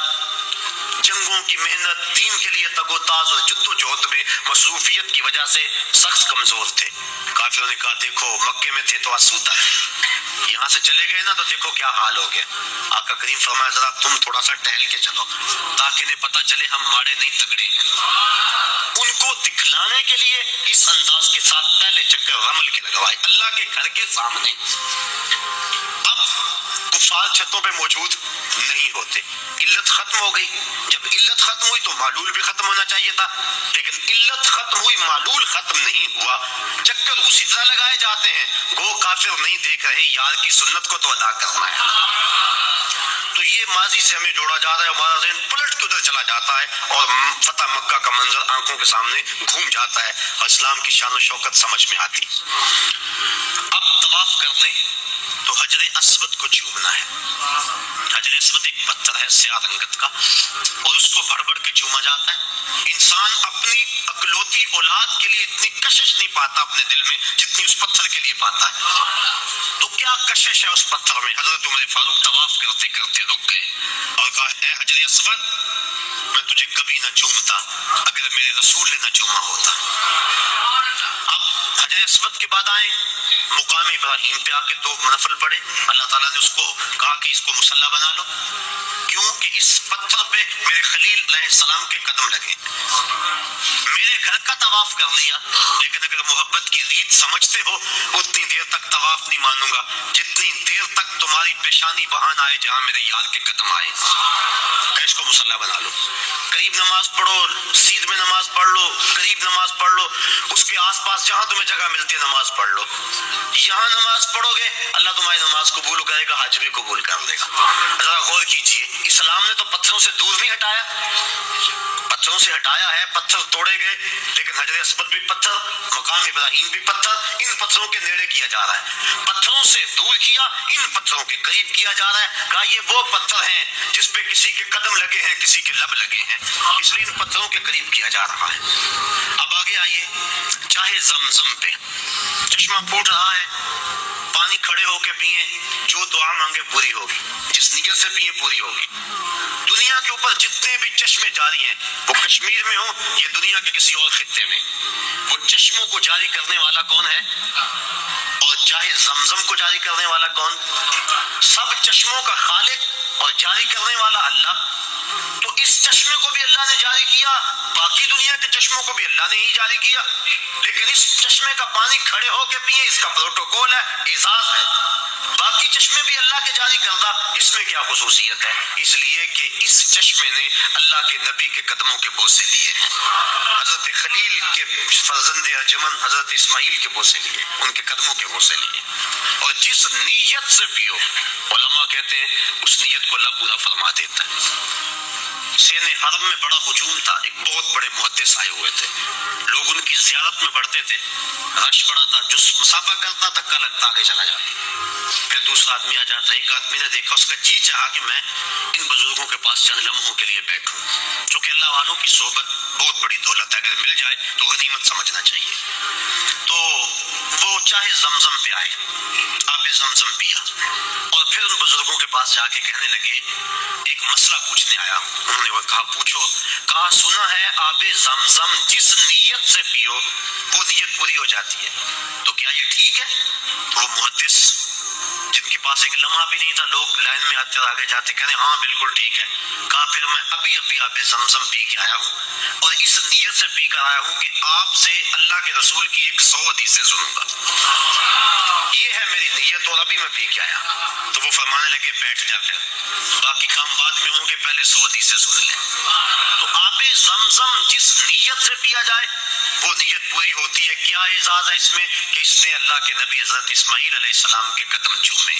جنگوں کی محنت، دین کے لیے تگ و تاز اور جد و جہد میں مصروفیت کی وجہ سے سخت کمزور تھے۔ کافروں نے کہا دیکھو مکے میں تھے تو آسودہ تھے، یہاں سے چلے گئے نا تو دیکھو کیا حال ہو گیا۔ آقا کریم فرمایا ذرا تم تھوڑا سا ٹہل کے چلو تاکہ انہیں پتہ چلے ہم ماڑے نہیں تگڑے ہیں۔ ان کو دکھلانے کے لیے اس انداز کے ساتھ پہلے چکر رمل کے لگوائے اللہ کے گھر کے سامنے۔ اب کفار چھتوں پہ موجود نہیں ہوتے، علت ختم ہو گئی۔ جب علت ختم ہوئی تو معلول بھی ختم ہونا چاہیے تھا، لیکن علت ختم ہوئی معلول ختم نہیں ہوا، چکر اسی طرح لگائے جاتے ہیں۔ گو کافر نہیں دیکھ رہے، یار کی سنت کو تو ادا کرنا ہے۔ تو یہ ماضی سے ہمیں جوڑا جا رہا ہے، ہمارا ذہن پلٹ کے ادھر چلا جاتا ہے اور فتح مکہ کا منظر آنکھوں کے سامنے گھوم جاتا ہے اور اسلام کی شان و شوکت سمجھ میں آتی۔ اب طواف کر لیں تو حجر اسود کو چومنا ہے۔ حجر اسود ایک پتھر ہے سیاہ رنگت کا، اور اس کو بڑھ بڑھ کے چوما جاتا ہے۔ انسان اپنی اکلوتی اولاد کے لیے اتنی کشش نہیں پاتا اپنے دل میں جتنی اس پتھر کے لیے پاتا ہے۔ تو کیا کشش ہے اس پتھر میں؟ حضرت عمر فاروق طواف کرتے کرتے رک گئے اور کہا اے حجر اسود، میں تجھے کبھی نہ چومتا اگر میرے رسول نے نہ چوما ہوتا۔ اب حجر اسود کے بعد آئے مقام ابراہیم پہ، آ کے 2 نفل پڑے، اللہ تعالیٰ نے اس کو کہا کہ اس کو مصلی بنا لو، کیوں کہ اس پتھر پہ میرے خلیل علیہ السلام کے قدم لگے۔ میرے گھر کا طواف کر لیا، لیکن اگر محبت کی ریت سمجھتے ہو اتنی دیر تک طواف نہیں مانوں گا جتنی دیر تک تمہاری پیشانی وہاں نہ آئے جہاں میرے یار کے قدم آئے۔ اس کو مصلی بنا لو، قریب نماز پڑھو، سید میں نماز پڑھ لو، قریب نماز پڑھ لو، اس کے آس پاس جہاں تمہیں جگہ ملتی ہے نماز پڑھ لو۔ یہاں نماز پڑھو گے اللہ تمہاری نماز قبول کرے گا، حج بھی قبول کر لے گا۔ ذرا غور کیجئے، اسلام نے تو پتھروں سے دور نہیں ہٹایا، پتھروں سے ہٹایا ہے، پتھر توڑے گئے، لیکن حجر اسود بھی پتھر، مقام ابراہیم بھی پتھر، ان پتھروں کے نیڑے کیا جا رہا ہے۔ پتھروں سے دور کیا، ان پتھروں کے قریب کیا جا رہا ہے۔ کہا یہ وہ پتھر ہیں جس پہ کسی کے قدم لگے ہیں، کسی کے لب لگے ہیں، اس لیے ان پتھروں کے قریب کیا جا رہا ہے۔ اب آگے آئیے، چاہے زمزم پہ چشمہ پھوٹ رہا ہے، پانی کھڑے ہو کے پیئیں، جو دعا مانگے پوری ہوگی، جس نیت سے پیئیں پوری ہوگی۔ دنیا کے اوپر جتنے بھی چشمے جاری ہیں، وہ کشمیر میں ہوں یا دنیا کے کسی اور خطے میں، وہ چشموں کو جاری کرنے والا کون ہے؟ اور چاہے زمزم کو جاری کرنے والا کون؟ سب چشموں کا خالق اور جاری کرنے والا اللہ۔ تو اس چشمے کو بھی اللہ نے جاری کیا، باقی دنیا کے چشموں کو بھی اللہ نے ہی جاری کیا، لیکن اس چشمے کا پانی کھڑے ہو کے پیئے، اس کا پروٹوکول ہے، اعزاز ہے۔ باقی چشمے بھی اللہ کے جاری کردہ، اس میں کیا خصوصیت ہے؟ اس لیے کہ اس چشمے نے اللہ کے نبی کے قدموں کے بوسے لیے ہیں، حضرت خلیل کے فرزند ارجمن حضرت اسماعیل کے بوسے لیے، ان کے قدموں کے بوسے لیے۔ اور جس نیت سے پیو، علماء کہتے ہیں اس نیت کو اللہ پورا فرما دیتا ہے۔ سین حرم میں بڑا ہجوم تھا، ایک بہت بڑے محدث آئے ہوئے تھے، لوگ ان کی زیارت میں بڑھتے تھے، رش بڑا تھا، جو مسافہ کرتا دھکا لگتا آگے چلا جاتا، پھر دوسرا آدمی آ جاتا۔ ایک آدمی نے دیکھا، اس کا جی چاہا کہ میں ان بزرگوں کے پاس چند لمحوں کے لیے بیٹھوں، چونکہ اللہ والوں کی صحبت بہت بڑی دولت ہے، اگر مل جائے تو غنیمت سمجھنا چاہیے۔ تو وہ چاہے زمزم پہ آئے، آب زمزم پیا، اور پھر ان بزرگوں کے پاس جا کے کہنے لگے ایک مسئلہ پوچھنے آیا ہوں۔ انہوں نے کہا پوچھو۔ کہا سنا ہے آب زمزم جس نیت سے پیو وہ نیت پوری ہو جاتی ہے، تو کیا یہ ٹھیک ہے؟ وہ محدث جن کے پاس ایک لمحہ بھی نہیں تھا، لوگ لائن میں آتے اور آگے جاتے، کہنے ہاں بالکل ٹھیک ہے۔ کہا پھر میں ابھی آب زمزم پی کے آیا ہوں اور اس نیت سے پی کر آیا ہوں کہ آپ سے اللہ کے رسول کی 100 حدیثیں سنوں گا، یہ ہے میری نیت، اور ابھی میں پی کے آیا۔ تو وہ فرمانے لگے بیٹھ جا، پھر باقی کام بعد میں ہوں گے، پہلے 100 حدیثیں سن لیں۔ تو آب زمزم جس نیت سے پیا جائے وہ نیت پوری ہوتی ہے۔ کیا اعزاز ہے اس میں کہ اس نے اللہ کے نبی حضرت اسماعیل علیہ السلام کے قدم چومے۔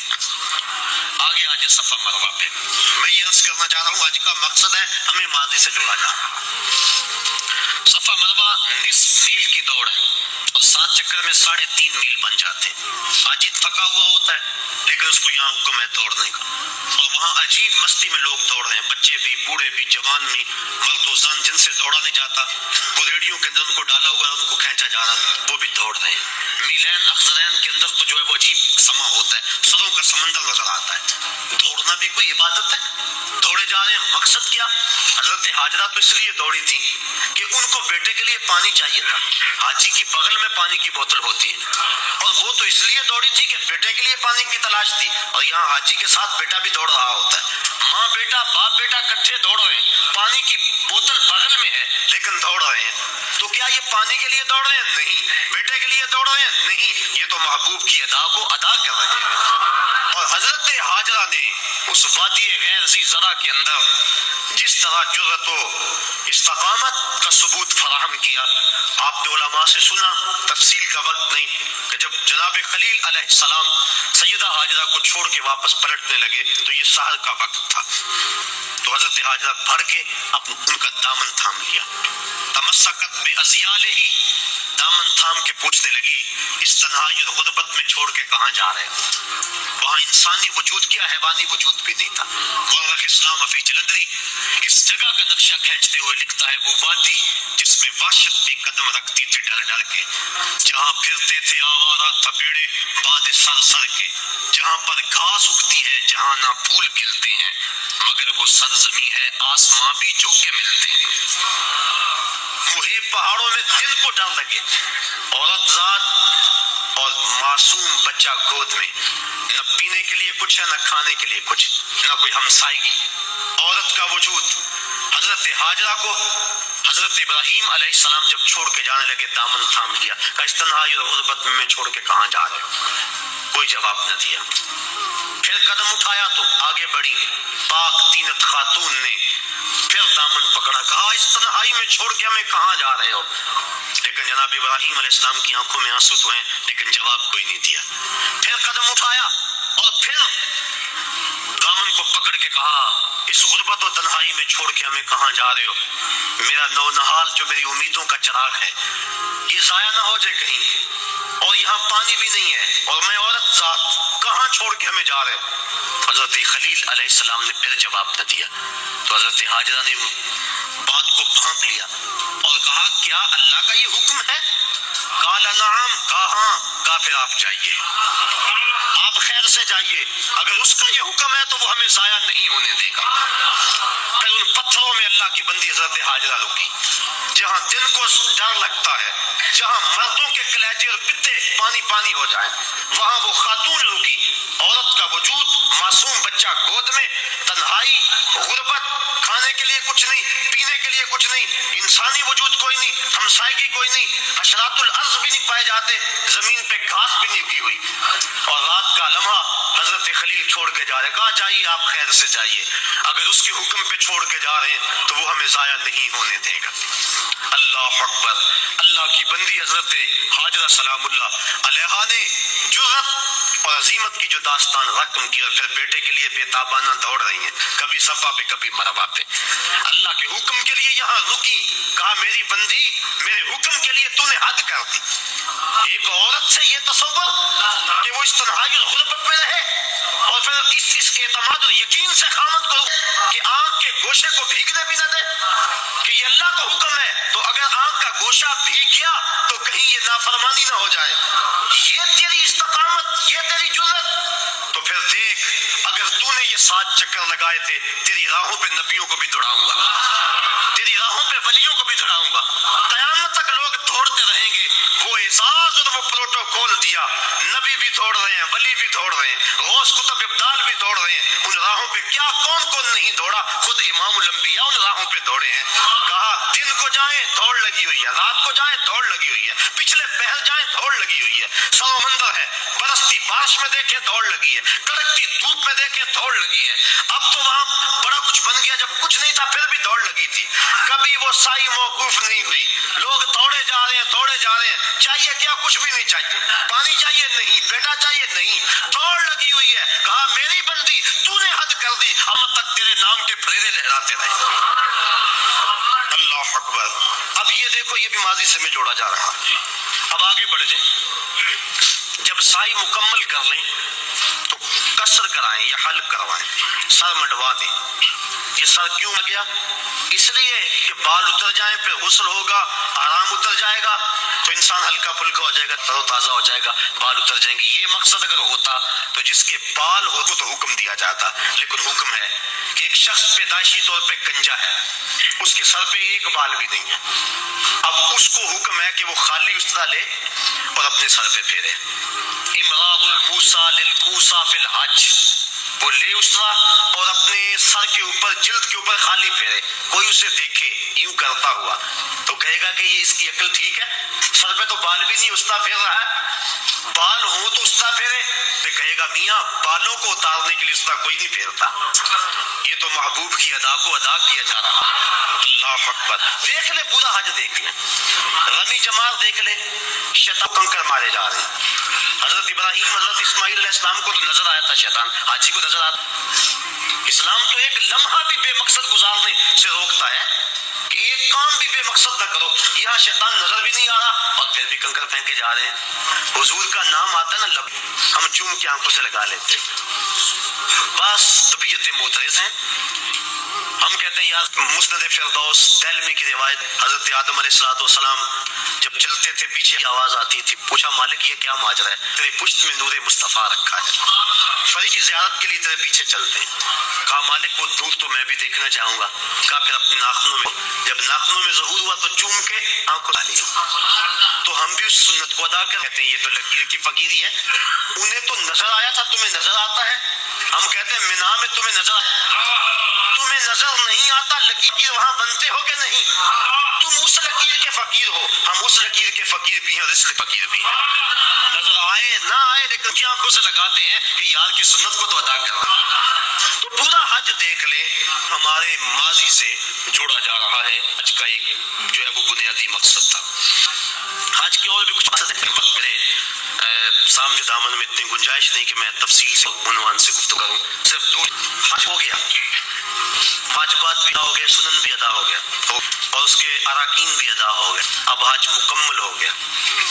آگے آج صفا مروہ پہ میں یہ عرض کرنا چاہ رہا ہوں، آج کا مقصد ہے ہمیں ماضی سے جوڑا جا رہا۔ صفا مروہ نصف میل کی دوڑ ہے اور 7 چکر میں 3.5 میل بن جاتے ہیں۔ آج تھکا ہوا ہوتا ہے لیکن اس کو یہاں حکم ہے دوڑنے کا، اور وہاں عجیب مستی میں لوگ دوڑ رہے ہیں، بچے بھی، بوڑھے بھی، جوان بھی، مرد و زن، جن سے دوڑا نہیں جاتا وہ ریڑیوں کے اندر ان کو ڈالا ہوا ہے، ان کو کھینچا جا رہا ہے، وہ بھی دوڑ رہے ہیں۔ میلین اخضرین کے اندر تو جو ہے وہ عجیب سما ہوتا ہے، سروں کا سمندر نظر آتا ہے۔ دوڑنا بھی کوئی عبادت ہے، دوڑے جا رہے ہیں۔ مقصد کیا؟ حضرت حاجرہ تو اس لیے دوڑی تھی کہ ان کو بیٹے کے لیے پانی چاہیے تھا، حاجی کی بغل میں پانی کی بوتل ہوتی ہے، اور وہ تو اس لیے دوڑی تھی کہ بیٹے کے لیے پانی کی تلاش تھی، اور یہاں حاجی کے ساتھ بیٹا بھی دوڑ رہا ہوتا ہے، ماں بیٹا باپ بیٹا کٹھے دوڑ رہے ہیں، پانی کی بوتل بغل میں ہے لیکن دوڑ رہے ہیں۔ تو کیا یہ پانی کے لیے دوڑ رہے ہیں؟ نہیں۔ بیٹے کے لیے دوڑ رہے ہیں؟ نہیں، یہ تو محبوب کی ادا کو ادا کر رہے ہیں۔ اور حضرت حاجرہ نے اس وادی غیر ذی زرع کے اندر جس طرح جرأت و استقامت کا ثبوت فراہم کیا، آپ نے علماء سے سنا، تفصیل کا وقت نہیں، کہ جب جناب خلیل علیہ السلام سیدہ حاجرہ کو چھوڑ کے واپس پلٹنے لگے تو یہ سحر کا وقت تھا، تو حضرت حاجرہ بھر کے ان کا دامن تھام لیا، تمسکت بأذیالہ، دامن تھام کے پوچھنے لگی اس تنہائی اور غربت میں چھوڑ کے کہاں جا رہے ہو؟ وہاں انسانی وجود کیا حیوانی وجود بھی نہیں تھا۔ مورخ اسلام فی جلندری اس جگہ کا نقشہ کھینچتے ہوئے لکھتا ہے وہ وادی جس میں وحشت بھی قدم رکھتی تھی ڈر ڈر کے، جہاں پھرتے تھے آوارہ تھپیڑے باد سر سر کے، جہاں پر گھاس اگتی ہے جہاں نہ پھول کھلتے ہیں، مگر وہ سرزمین ہے آسماں بھی جھک کے ملتے ہیں۔ مہے پہاڑوں میں دل کو ڈر لگے، عورت ذات اور معصوم بچہ گود میں، نہ پینے کے لیے کچھ ہے نہ کھانے کے لیے کچھ، نہ کوئی ہمسائیگی، عورت کا وجود۔ حضرت حاجرہ کو حضرت ابراہیم علیہ السلام جب چھوڑ کے جانے لگے دامن تھام لیا، کہ اس تنہائی اور غربت میں چھوڑ کے کہاں جا رہے ہو؟ کوئی جواب نہ دیا۔ پھر قدم اٹھایا تو آگے بڑھی پاک تینت خاتون نے، پھر دامن پکڑا، کہا اس تنہائی میں چھوڑ کے ہمیں کہاں جا رہے ہو؟ لیکن جناب ابراہیم علیہ السلام کی آنکھوں میں آنسو تو ہیں لیکن جواب کوئی نہیں دیا۔ پھر قدم اٹھایا اور پھر دامن کو پکڑ کے کہا اس غربت و تنہائی میں چھوڑ کے ہمیں کہاں جا رہے ہو؟ میرا نونہال جو میری امیدوں کا چراغ ہے یہ ضائع نہ ہو جائے کہیں، اور یہاں پانی بھی نہیں ہے، اور میں عورت ذات، کہاں چھوڑ کے ہمیں جا رہے؟ حضرت خلیل علیہ السلام نے پھر جواب نہ دیا، تو حضرت حاجرہ نے بات کو بھانپ لیا اور کہا کیا اللہ کا یہ حکم ہے؟ قال نعم، کہا ہاں، کہا پھر آپ جائیے، آپ خیر سے جائیے، اگر اس کا یہ حکم ہے تو وہ ہمیں ضائع نہیں ہونے دے گا۔ پھر ان پتھروں میں اللہ کی بندی حضرت حاجرہ رکی، جہاں دل کو ڈر لگتا ہے، جہاں مردوں کے کلیجے اور پتے پانی پانی ہو جائیں، وہاں وہ خاتون رکی، عورت کا وجود، معصوم بچہ گود میں، تنہائی، غربت، کھانے کے لیے کچھ نہیں، پینے کے لیے کچھ نہیں، انسانی وجود کوئی نہیں، ہمسائیگی کوئی نہیں، حشرات الارض بھی نہیں پائے جاتے، زمین پہ گھاس بھی نہیں اگی ہوئی، اور رات کا لمحہ حضرت خلیل چھوڑ کے کے جا رہے ہیں، کہا جائیے آپ خیر سے جائیے، اگر اس کے حکم پہ چھوڑ کے جا رہے ہیں تو وہ ہمیں ضائع نہیں ہونے دے گا۔ اللہ اکبر۔ اللہ کی بندی حضرت ہاجرہ سلام اللہ علیہا نے جرأت اور عزیمت کی جو داستان رقم کی، اور پھر بیٹے کے لیے بےتابانہ دوڑ رہی ہیں، کبھی صفا پہ کبھی مروہ پہ، اللہ کے حکم کے لیے یہاں رکی، کہا میری بندی میرے حکم کے لیے تو نے حد کر دی۔ ایک عورت سے یہ تصور کہ وہ اس تنہائی اور غربت میں رہے، اور پھر اس اعتماد اور یقین سے خامد کو کہ آنکھ کے گوشے کو بھیگنے بھی نہ دے، کہ یہ اللہ کا حکم ہے تو اگر آنکھ کا گوشہ بھیگ گیا تو کہیں یہ نافرمانی نہ ہو جائے، یہ تیری استقامت، یہ تیری جرأت، تو پھر دیکھ اگر تو نے یہ 7 چکر لگائے تھے، تیری راہوں پہ نبیوں کو بھی دوڑاؤں گا، تیری راہوں پہ ولیوں کو بھی دوڑاؤں گا، قیامت تک لوگ دوڑتے رہیں گے۔ وہ اعزاز اور وہ پروٹوکول دیا، نبی بھی دوڑ رہے ہیں، ولی بھی دوڑ رہے ہیں، غوث قطب ابدال بھی دوڑ رہے ہیں، ان راہوں پہ کیا کون کون نہیں دوڑا، خود امام الانبیاء ان راہوں پہ دوڑے ہیں۔ کہا دن کو جائیں دوڑ لگی ہوئی ہے، رات کو جائیں دوڑ لگی ہوئی ہے، پچھلے پہر جائیں دوڑ لگی ہوئی ہے، سمندر ہے، برستی بارش میں دیکھیں دوڑ لگی ہے، کڑکتی دھوپ میں دیکھیں دوڑ لگی ہے۔ اب تو وہاں بڑا کچھ بن گیا، جب کچھ نہیں تھا پھر بھی دوڑ لگی تھی، کبھی وہ سائی موقوف نہیں ہوئی، لوگ دوڑے جا رہے ہیں دوڑے جا رہے ہیں، چاہیے کیا، کچھ بھی نہیں چاہیے، پانی چاہیے نہیں، بیٹا چاہیے نہیں، دوڑ لگی ہوئی ہے۔ کہا میری بندی تو نے حد کر دی، اب تک تیرے نام کے پھریرے لہراتے رہے۔ اللہ اکبر۔ اب یہ دیکھو یہ بھی ماضی سے میں جوڑا جا رہا، اب آگے بڑھ جائیں، جب سائی مکمل کر لیں تو قصر کرائیں یا حلق کروائیں، سر منڈوا دیں۔ یہ سر کیوں آ گیا؟ اس لیے کہ بال اتر جائیں، پھر غسل ہوگا، آرام اتر جائے گا تو انسان ہلکا پھلکا ہو جائے گا، تر و تازہ ہو جائے گا، بال اتر جائیں گے۔ یہ مقصد اگر ہوتا تو جس کے بال ہو تو حکم دیا جاتا، لیکن حکم ہے کہ ایک شخص پیدائشی طور پہ گنجا ہے، اس کے سر پہ ایک بال بھی نہیں ہے، اب اس کو حکم ہے کہ وہ خالی استرا لے اور اپنے سر پہ پھیرے۔ امراء الموسیٰ للکوسیٰ فی الحج، وہ لے استرا اور اپنے سر کے اوپر جلد کے اوپر خالی پھیرے، کوئی اسے دیکھے یوں کرتا ہوا تو کہے گا کہ یہ اس کی عقل ٹھیک ہے، سر پہ تو بال بھی نہیں استرا پھیر رہا ہے، بال ہوں تو استرا پھیرے، تو کہے گا میاں بالوں کو اتارنے کے لیے استرا کوئی نہیں پھیرتا، یہ تو محبوب کی ادا کو ادا کیا جا رہا۔ اللہ اکبر۔ دیکھ لے پورا حج دیکھ لے، رمی جمار دیکھ لے، شیطان کنکر مارے جا رہے ہیں، حضرت ابراہیم حضرت اسماعیل علیہ السلام کو تو نظر آیا تھا شیطان، حاجی کو نظر آتا۔ اسلام تو ایک لمحہ بھی بے مقصد گزارنے سے روکتا ہے کہ ایک کام بھی بے مقصد نہ کرو، یہاں شیطان نظر بھی نہیں آ رہا اور پھر بھی کنکر پھینکے جا رہے ہیں۔ حضور کا نام آتا نا لب، ہم چوم کے آنکھوں سے لگا لیتے، بس طبیعت معترض ہیں۔ ہم کہتے ہیں یار مسند فردوس دہلوی کی روایت، حضرت آدم علیہ السلام جب چلتے تھے پیچھے آواز آتی تھی، پوچھا مالک یہ کیا ماجرا ہے؟ تیری پشت میں نور مصطفیٰ رکھا ہے، فرشتے زیارت کے لیے تیرے پیچھے چلتے ہیں۔ کہا مالک وہ دور تو میں بھی دیکھنا چاہوں گا۔ کہا پھر اپنے ناخنوں میں، جب ناخنوں میں ظہور ہوا تو چوم کے آنکھوں ڈالی، تو ہم بھی اس سنت کو ادا کہتے ہیں یہ تو لکیر کی فقیری ہے، انہیں تو نظر آیا تھا تمہیں نظر آتا ہے، ہم کہتے ہیں مینا میں تمہیں نظر تمہیں نظر نہیں آتا، لکیر وہاں بنتے ہو کہ نہیں، تم اس لکیر کے فقیر ہو، ہم اس لکیر کے فقیر بھی ہیں اور اس فقیر بھی ہیں، نظر آئے نہ آئے لیکن کی آنکھوں سے لگاتے ہیں کہ یار کی سنت کو تو ادا کرنا۔ تو پورا حج دیکھ لے، ہمارے ماضی سے جوڑا جا رہا ہے، حج کا ایک جو ہے وہ بنیادی مقصد تھا۔ حج کے اور بھی کچھ مقصد ہیں، وقت میرے سامنے دامن میں اتنی گنجائش نہیں کہ میں تفصیل سے عنوان سے گفتگو کروں، صرف دو حج ہو گیا، واجبات بھی ادا ہو گئے، سنن بھی ادا ہو گیا اور اس کے اراکین بھی ادا ہو گئے، اب حج مکمل ہو گیا،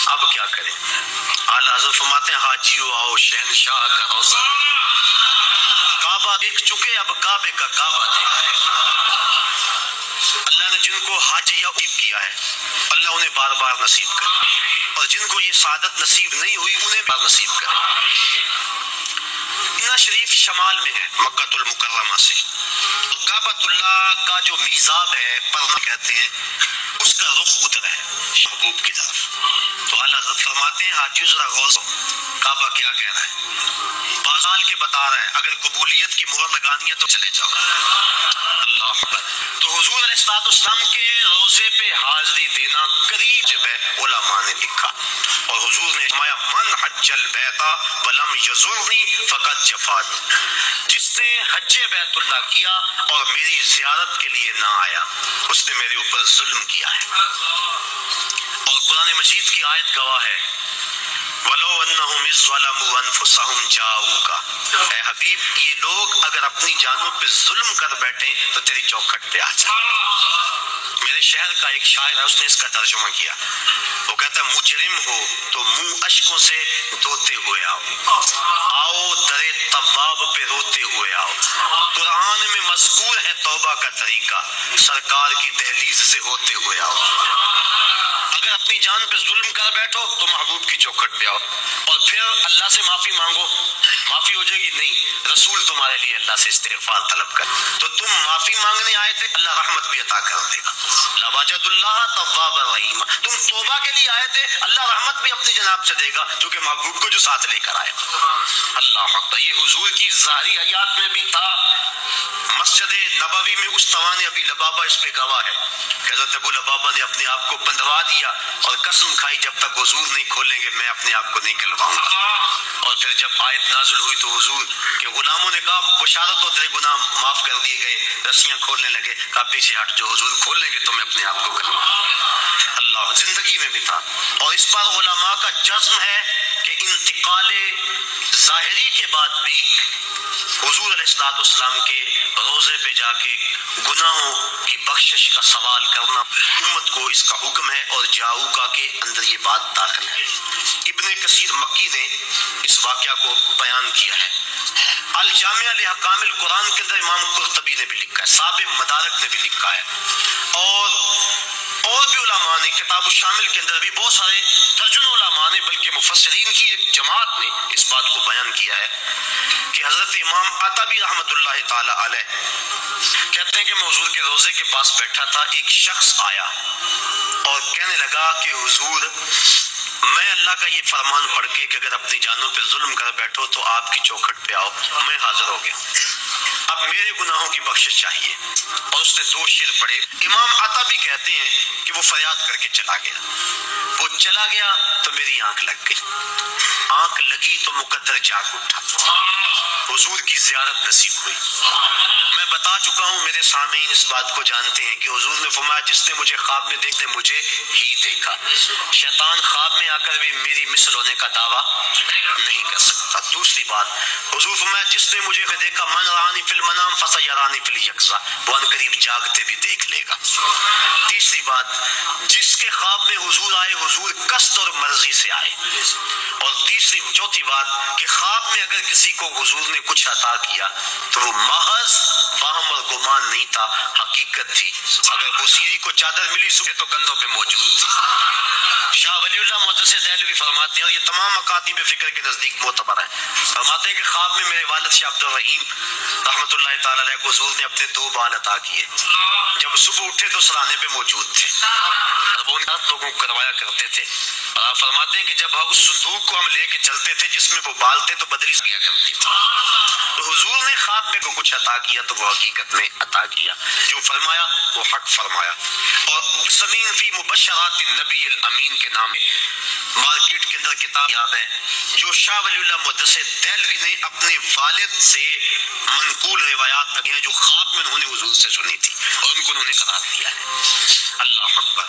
اب کیا کریں؟ اعلیٰ حضرت فرماتے ہیں حاجیو آؤ شہنشاہ کا روضہ، کعبہ دیکھ چکے اب کعبے کا کعبہ دیکھ رہے۔ اللہ نے جن کو حج یا نصیب کیا ہے اللہ انہیں بار بار نصیب کرے، اور جن کو یہ سعادت نصیب نہیں ہوئی انہیں بار نصیب کرے۔ مدینہ شریف شمال میں ہے مکہ المکرمہ سے، کعبۃ اللہ کا جو میزاب ہے پرنا کہتے ہیں، اس کا رخ ادھر ہے محبوب کی طرف، تو اعلیٰ حضرت فرماتے ہیں حاجیو ذرا غور سے کعبہ کیا کہہ رہا ہے، بازال کے بتا رہا ہے اگر قبولیت کی مہر لگانی ہے تو چلے جاؤ۔ اللہ اکبر۔ تو حضور علیہ السلام کے روضے پہ حاضری دینا قریب جب ہے علماء نے لکھا، اور حضور نے فرمایا من حج حج البیت ولم یزرنی فقد جفانی، جس نے حج بیت اللہ کیا اور میری زیارت کے لیے نہ آیا اس نے میرے اوپر ظلم کیا ہے۔ اور قرآن مجید کی آیت گواہ ہے وَلَوْ أَنَّهُمْ إِذْ ظَلَمُوا أَنفُسَهُمْ جَاءُوكَ، اے حبیب یہ لوگ اگر اپنی جانوں پہ ظلم کر بیٹھے تو تیری چوکھٹ پہ آ جائیں۔ میرے شہر کا ایک شاعر ہے، اس نے اس کا ترجمہ کیا، وہ کہتا ہے مجرم ہو تو منہ اشکوں سے دھوتے ہوئے آؤ، آؤ در طباب پہ روتے ہوئے آؤ، قرآن میں مذکور ہے توبہ کا طریقہ، سرکار کی دہلیز سے ہوتے ہوئے آؤ۔ اگر اپنی جان پہ ظلم کر بیٹھو تو محبوب کی چوکھٹ پہ آؤ اور پھر اللہ سے معافی مانگو، معافی ہو جائے گی؟ نہیں، رسول تمہارے لیے اللہ سے استغفار طلب کر، تو تم معافی مانگنے آئے تھے، اللہ رحمت بھی عطا کر دے گا، لَوَجَدُ اللَّهَ تَوَّابًا رَحِيمًا، تم توبہ کے لیے آئے تھے، اللہ رحمت بھی اپنی جناب سے دے گا کیونکہ محبوب کو جو ساتھ لے کر آئے۔ اللہ اکبر، یہ حضور کی ظاہری حیات میں بھی تھا، مسجد نبوی میں استوان ابی لبابہ اس پہ گواہ ہے کہ حضرت ابو لبابہ نے اپنے آپ کو بندھوا دیا اور قسم کھائی جب تک حضور نہیں کھولیں گے میں اپنے آپ کو نہیں کھلواؤں گا، اور پھر جب آیت نازل ہوئی تو حضور کے غلاموں نے کہا بشارت ہو تیرے گناہ معاف کر دیے گئے، رسیاں کھولنے لگے، کہا پیچھے ہٹ جو حضور کھول لیں گے تو میں اپنے آپ کو کھلواؤں۔ اللہ زندگی میں بھی تھا، اور اس پر علماء کا جزم ہے کہ انتقال ظاہری کے بعد بھی حضور علیہ السلام کے روزے پہ جا کے گناہوں کی بخشش کا سوال کرنا امت کو اس کا حکم ہے، اور جاؤکا کے اندر یہ بات داخل ہے۔ ابن کثیر مکی نے اس واقعہ کو بیان کیا ہے، الجامعہ لحکام القرآن کے اندر امام قرطبی نے بھی لکھا ہے، صاحب مدارک نے بھی لکھا ہے، اور بھی علماء نے کتاب الشامل کے اندر بھی بہت سارے درجنوں علماء نے بلکہ مفسرین کی ایک جماعت نے اس بات کو بیان کیا ہے کہ حضرت امام عطبی رحمۃ اللہ تعالی علیہ کہتے ہیں کہ میں حضور کے روزے کے پاس بیٹھا تھا، ایک شخص آیا اور کہنے لگا کہ حضور میں اللہ کا یہ فرمان پڑھ کے کہ اگر اپنی جانوں پہ ظلم کر بیٹھو تو آپ کی چوکھٹ پہ آؤ، میں حاضر ہو گیا، اب میرے گناہوں کی بخشش چاہیے، اور اس نے 2 شعر پڑھے۔ امام عطبی کہتے ہیں کہ وہ فریاد کر کے چلا گیا، وہ چلا گیا تو میری آنکھ لگ گئی، آنکھ لگی تو مقدر جاگ اٹھا، حضور کی زیارت نصیب ہوئی۔ میں بتا چکا ہوں، میرے سامعین اس بات کو جانتے ہیں کہ حضور نے فرمایا جس نے مجھے خواب میں دیکھا مجھے ہی دیکھا، شیطان خواب میں آ کر بھی میری مثل ہونے کا دعویٰ نہیں کر سکتا۔ دوسری بات، حضور فرمایا جس نے مجھے دیکھا من رانی فی المنام فسیرانی فی الیقظہ، وہ ان قریب جاگتے بھی دیکھ لے گا۔ تیسری بات، جس کے خواب میں حضور آئے حضور قصد اور مرضی سے آئے، اور چوتھی بات کہ خواب میں اگر کسی کو حضور نے کچھ عطا کیا تو وہ محض وہم اور گمان نہیں تھا، حقیقت تھی، اگر بصیری کو چادر ملی صبح تو کندھوں پہ موجود تھی۔ شاہ ولی اللہ محدث دہلوی فرماتے ہیں، اور یہ تمام مکاتب فکر کے نزدیک معتبر ہیں، فرماتے ہیں کہ خواب میں میرے والد شاہ عبد الرحیم رحمۃ اللہ تعالی علیہ کو حضور نے اپنے 2 بال عطا کیے، جب صبح اٹھے تو سرانے پہ موجود تھے، اور وہ ان لوگوں کو کروایا کرتے تھے، اور آپ فرماتے ہیں کہ جب اس صندوق کو ہم لے کے چلتے تھے جس میں وہ بال تھے تو بدری کیا کرتی تھی، تو حضور نے خواب میں کو کچھ عطا کیا تو وہ حقیقت میں عطا کیا، جو فرمایا وہ حق فرمایا۔ اور سمین فی مبشرات النبی الامین کے نام مارکیٹ کے اندر کتاب یاد ہے جو شاہ ولی اللہ محدث دہلوی نے اپنے والد سے منقول روایات لگے ہیں جو خواب میں انہوں نے حضور سے سنی تھی اور ان کو انہوں نے قرار دیا ہے۔ اللہ اکبر۔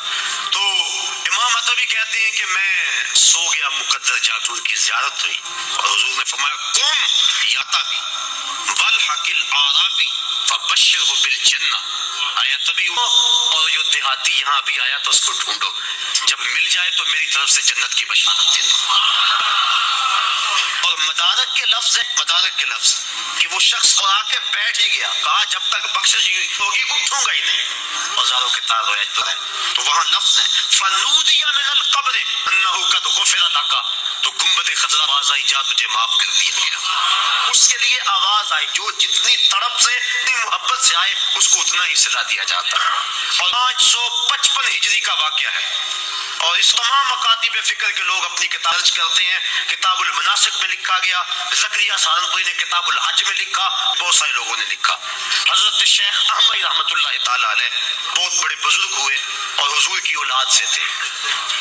تو امام عطبی کہتے ہیں کہ میں سو گیا، مقدر جاگور کی زیارت ہوئی اور حضور نے فرمایا قم یا عطبی والحق العرابی فبشرہ بالجنہ، آیا طبی اور جو دیہاتی یہاں بھی آیا تو اس کو ڈھونڈو، جب مل جائے تو میری طرف سے جنت کی بشارت دے دو۔ اور مدارک کے لفظ ہے، مدارک کے لفظ کہ وہ شخص اور آ کے بیٹھ ہی گیا، کہا جب تک بخشش ہوگی اٹھوں گا ہی نہیں، بازاروں کے تار ہوئے تو وہاں لفظ ہے فنودی من القبر انہ قد غفر لک، تو گنبد خضرا آواز آئی جا تجھے معاف کر دیا گیا، اس کے لیے آواز آئی، جو جتنی تڑپ سے اتنی محبت سے آئے اس کو اتنا ہی صلہ دیا جاتا ہے۔ اور 555 ہجری کا واقعہ ہے، اور اس تمام مکاتب فکر کے لوگ اپنی کتاب درج کرتے ہیں. کتاب المناسک میں لکھا گیا, زکریا سہارنپوری نے کتاب الحج میں لکھا, بہت سارے لوگوں نے لکھا. حضرت شیخ احمد رحمۃ اللہ تعالی علیہ بہت بڑے بزرگ ہوئے اور حضور کی اولاد سے تھے,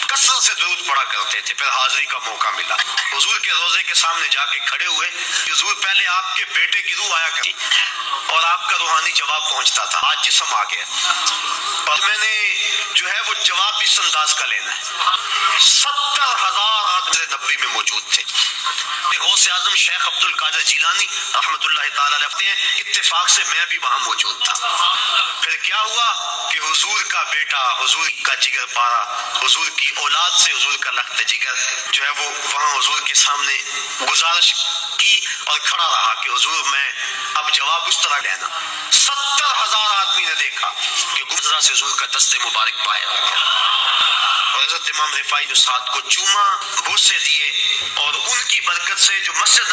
کثرت سے درود پڑھا کرتے تھے. پھر حاضری کا موقع ملا, حضور کے روضے کے سامنے جا کے کھڑے ہوئے. حضور پہلے آپ کے بیٹے کی روح آیا کرتی اور آپ کا روحانی جواب پہنچتا تھا, آج جسم آ گیا اور میں نے جو ہے وہ جواب بھی اس انداز کا لینا ہے. 70,000 آدمی نبوی میں موجود تھے. غوث اعظم شیخ عبد القادر جیلانی رحمۃ اللہ تعالی علیہ ہیں, اتفاق سے میں بھی وہاں موجود تھا. پھر کیا ہوا کہ حضور کا بیٹا, حضور کا جگر پارا, حضور کی اولاد سے حضور کا لخت جگر جو ہے وہ وہاں حضور کے سامنے گزارش کی اور کھڑا رہا کہ حضور میں اب جواب اس طرح لینا. 70,000 آدمی نے دیکھا کہ گمزرہ سے حضور کا دست مبارک باہر آ گیا اور حضرت امام رفاعی نے ساتھ کو چوما, بوسے دیے اور ان کی برکت سے جو مسجد